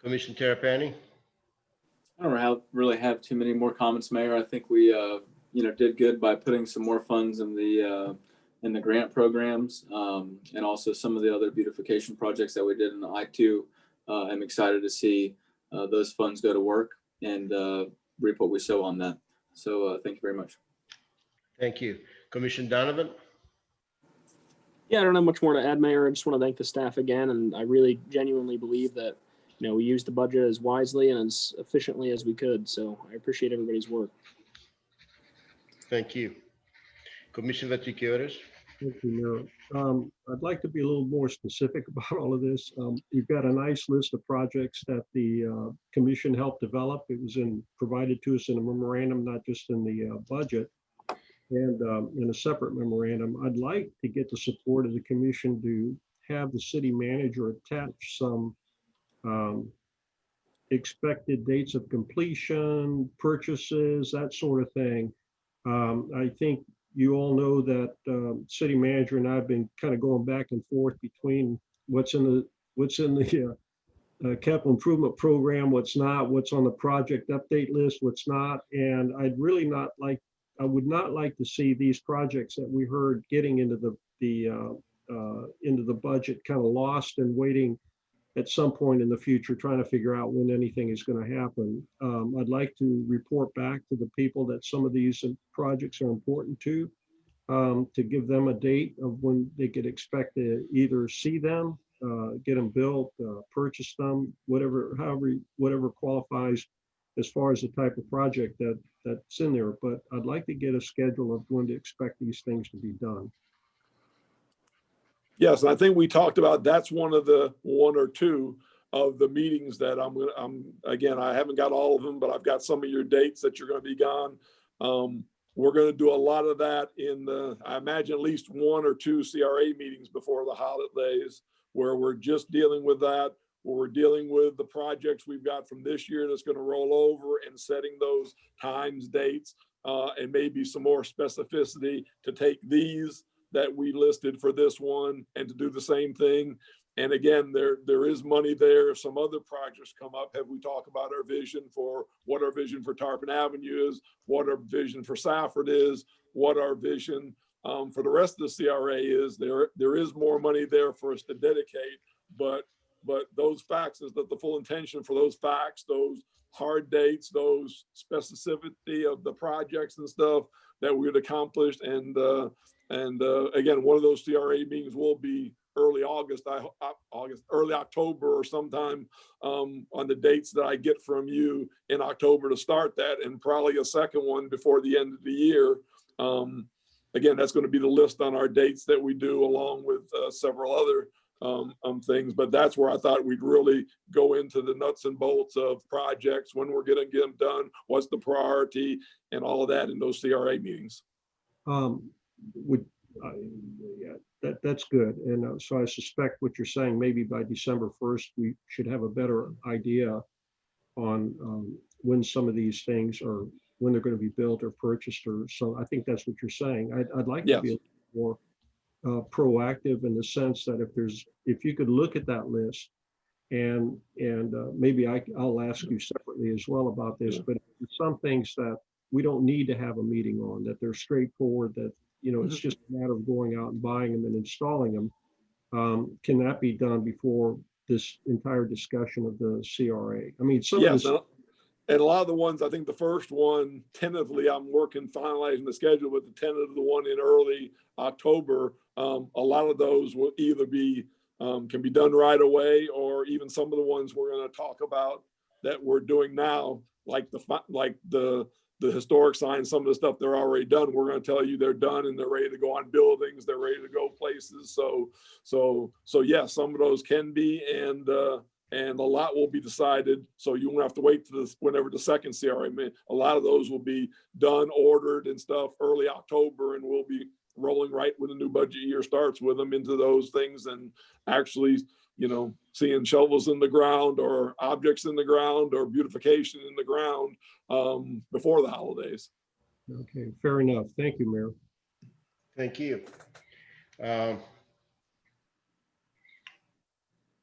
Commissioner Terrapini? I don't really have too many more comments, Mayor. I think we, did good by putting some more funds in the grant programs, and also some of the other beautification projects that we did in the I-2. I'm excited to see those funds go to work and reap what we sow on that. So thank you very much. Thank you. Commissioner Donovan? Yeah, I don't have much more to add, Mayor. I just want to thank the staff again, and I really genuinely believe that, we used the budget as wisely and as efficiently as we could. So I appreciate everybody's work. Thank you. Commissioner Vaticius. Thank you, Mayor. I'd like to be a little more specific about all of this. We've got a nice list of projects that the commission helped develop. It was provided to us in a memorandum, not just in the budget, and in a separate memorandum. I'd like to get the support of the commission to have the city manager attach some expected dates of completion, purchases, that sort of thing. I think you all know that city manager and I have been kind of going back and forth between what's in the capital improvement program, what's not, what's on the project update list, what's not. And I would not like to see these projects that we heard getting into the budget kind of lost and waiting at some point in the future, trying to figure out when anything is going to happen. I'd like to report back to the people that some of these projects are important to give them a date of when they could expect to either see them, get them built, purchase them, whatever qualifies as far as the type of project that's in there. But I'd like to get a schedule of when to expect these things to be done. Yes, and I think we talked about that's one or two of the meetings that again, I haven't got all of them, but I've got some of your dates that you're going to be gone. We're going to do a lot of that I imagine at least one or two CRA meetings before the holidays, where we're just dealing with that, where we're dealing with the projects we've got from this year that's going to roll over and setting those times, dates, and maybe some more specificity to take these that we listed for this one and to do the same thing. And again, there is money there. If some other projects come up, have we talked about our vision for what our vision for Tarpon Avenue is, what our vision for Safford is, what our vision for the rest of the CRA is. There is more money there for us to dedicate, but those facts is that the full intention for those facts, those hard dates, those specificity of the projects and stuff that we'd accomplished. And again, one of those CRA meetings will be early early October or sometime on the dates that I get from you in October to start that, and probably a second one before the end of the year. Again, that's going to be the list on our dates that we do along with several other things, but that's where I thought we'd really go into the nuts and bolts of projects, when we're going to get them done, what's the priority, and all of that in those CRA meetings. That's good. And so I suspect what you're saying, maybe by December 1st, we should have a better idea on when some of these things are, when they're going to be built or purchased, or so. I think that's what you're saying. I'd like to be a little more proactive in the sense that if you could look at that list and maybe I'll ask you separately as well about this, but some things that we don't need to have a meeting on, that they're straightforward, that it's just a matter of going out and buying them and installing them. Can that be done before this entire discussion of the CRA? I mean, and a lot of the ones, I think the first one, tentatively, I'm working finalizing the schedule, but the tentative one in early October, a lot of those will either be, can be done right away, or even some of the ones we're going to talk about that we're doing now, like the historic signs, some of the stuff they're already done. We're going to tell you they're done and they're ready to go on buildings. They're ready to go places. So yeah, some of those can be, and a lot will be decided. So you won't have to wait to whenever the second CRA, a lot of those will be done, ordered and stuff early October, and we'll be rolling right when the new budget year starts with them into those things, and actually, seeing shovels in the ground or objects in the ground or beautification in the ground before the holidays. Okay, fair enough. Thank you, Mayor. Thank you.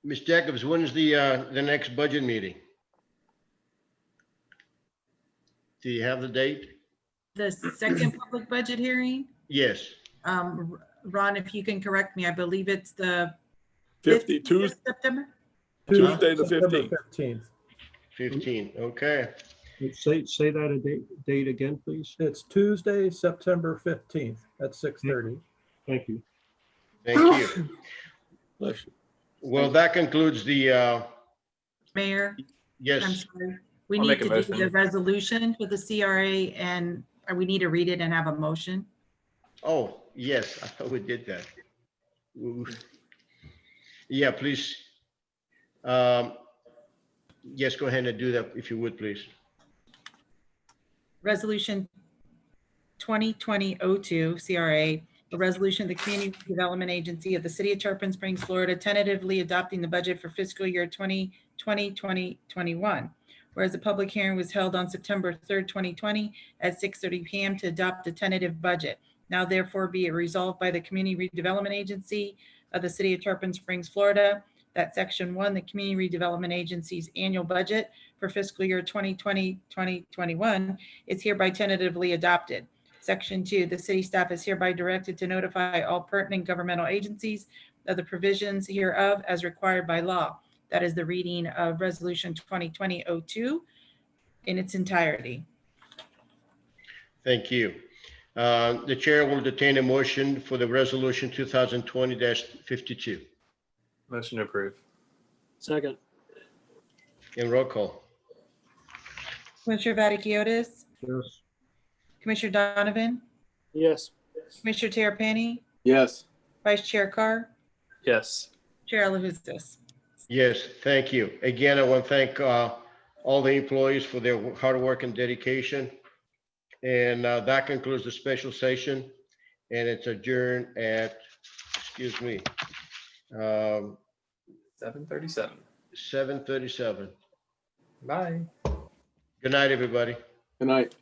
Ms. Jacobs, when's the next budget meeting? Do you have the date? The second public budget hearing? Yes. Ron, if you can correct me, I believe it's the 52 September? Tuesday the September 15th. 15, okay. Say that a date again, please. It's Tuesday, September 15th at 6:30. Thank you. Thank you. Bless you. Well, that concludes the, Mayor, I'm yes, sorry. We I'll need make a to do the motion. resolution for the CRA and we need to read it and have a motion. oh, yes, I thought we did that. Ooh. Yeah, please. Yes, go ahead and do that if you would, please. Resolution 2020-02 CRA, a resolution of the Community Development Agency of the City of Tarpon Springs, Florida, tentatively adopting the budget for fiscal year 2020-2021. Whereas the public hearing was held on September 3rd, 2020 at 6:30 p.m. to adopt a tentative budget. Now therefore be it resolved by the Community Redevelopment Agency of the City of Tarpon Springs, Florida, that Section 1, the Community Redevelopment Agency's annual budget for fiscal year 2020-2021 is hereby tentatively adopted. Section 2, the city staff is hereby directed to notify all pertinent governmental agencies of the provisions hereof as required by law. That is the reading of Resolution 2020-02 in its entirety. Thank you. The chair will entertain a motion for the resolution 2020-52. Motion to approve. Second. In roll call. Commissioner Vaticiotis, Yes. Commissioner Donovan, Yes. Commissioner Terrapini, Yes. Vice Chair Carr, Yes. Chair LaHousas. Yes, thank you. Again, I want to thank all the employees for their hard work and dedication. And that concludes the special session. And it's adjourned at, excuse me, 7:37. 7:37. Bye. Good night, everybody. Good night.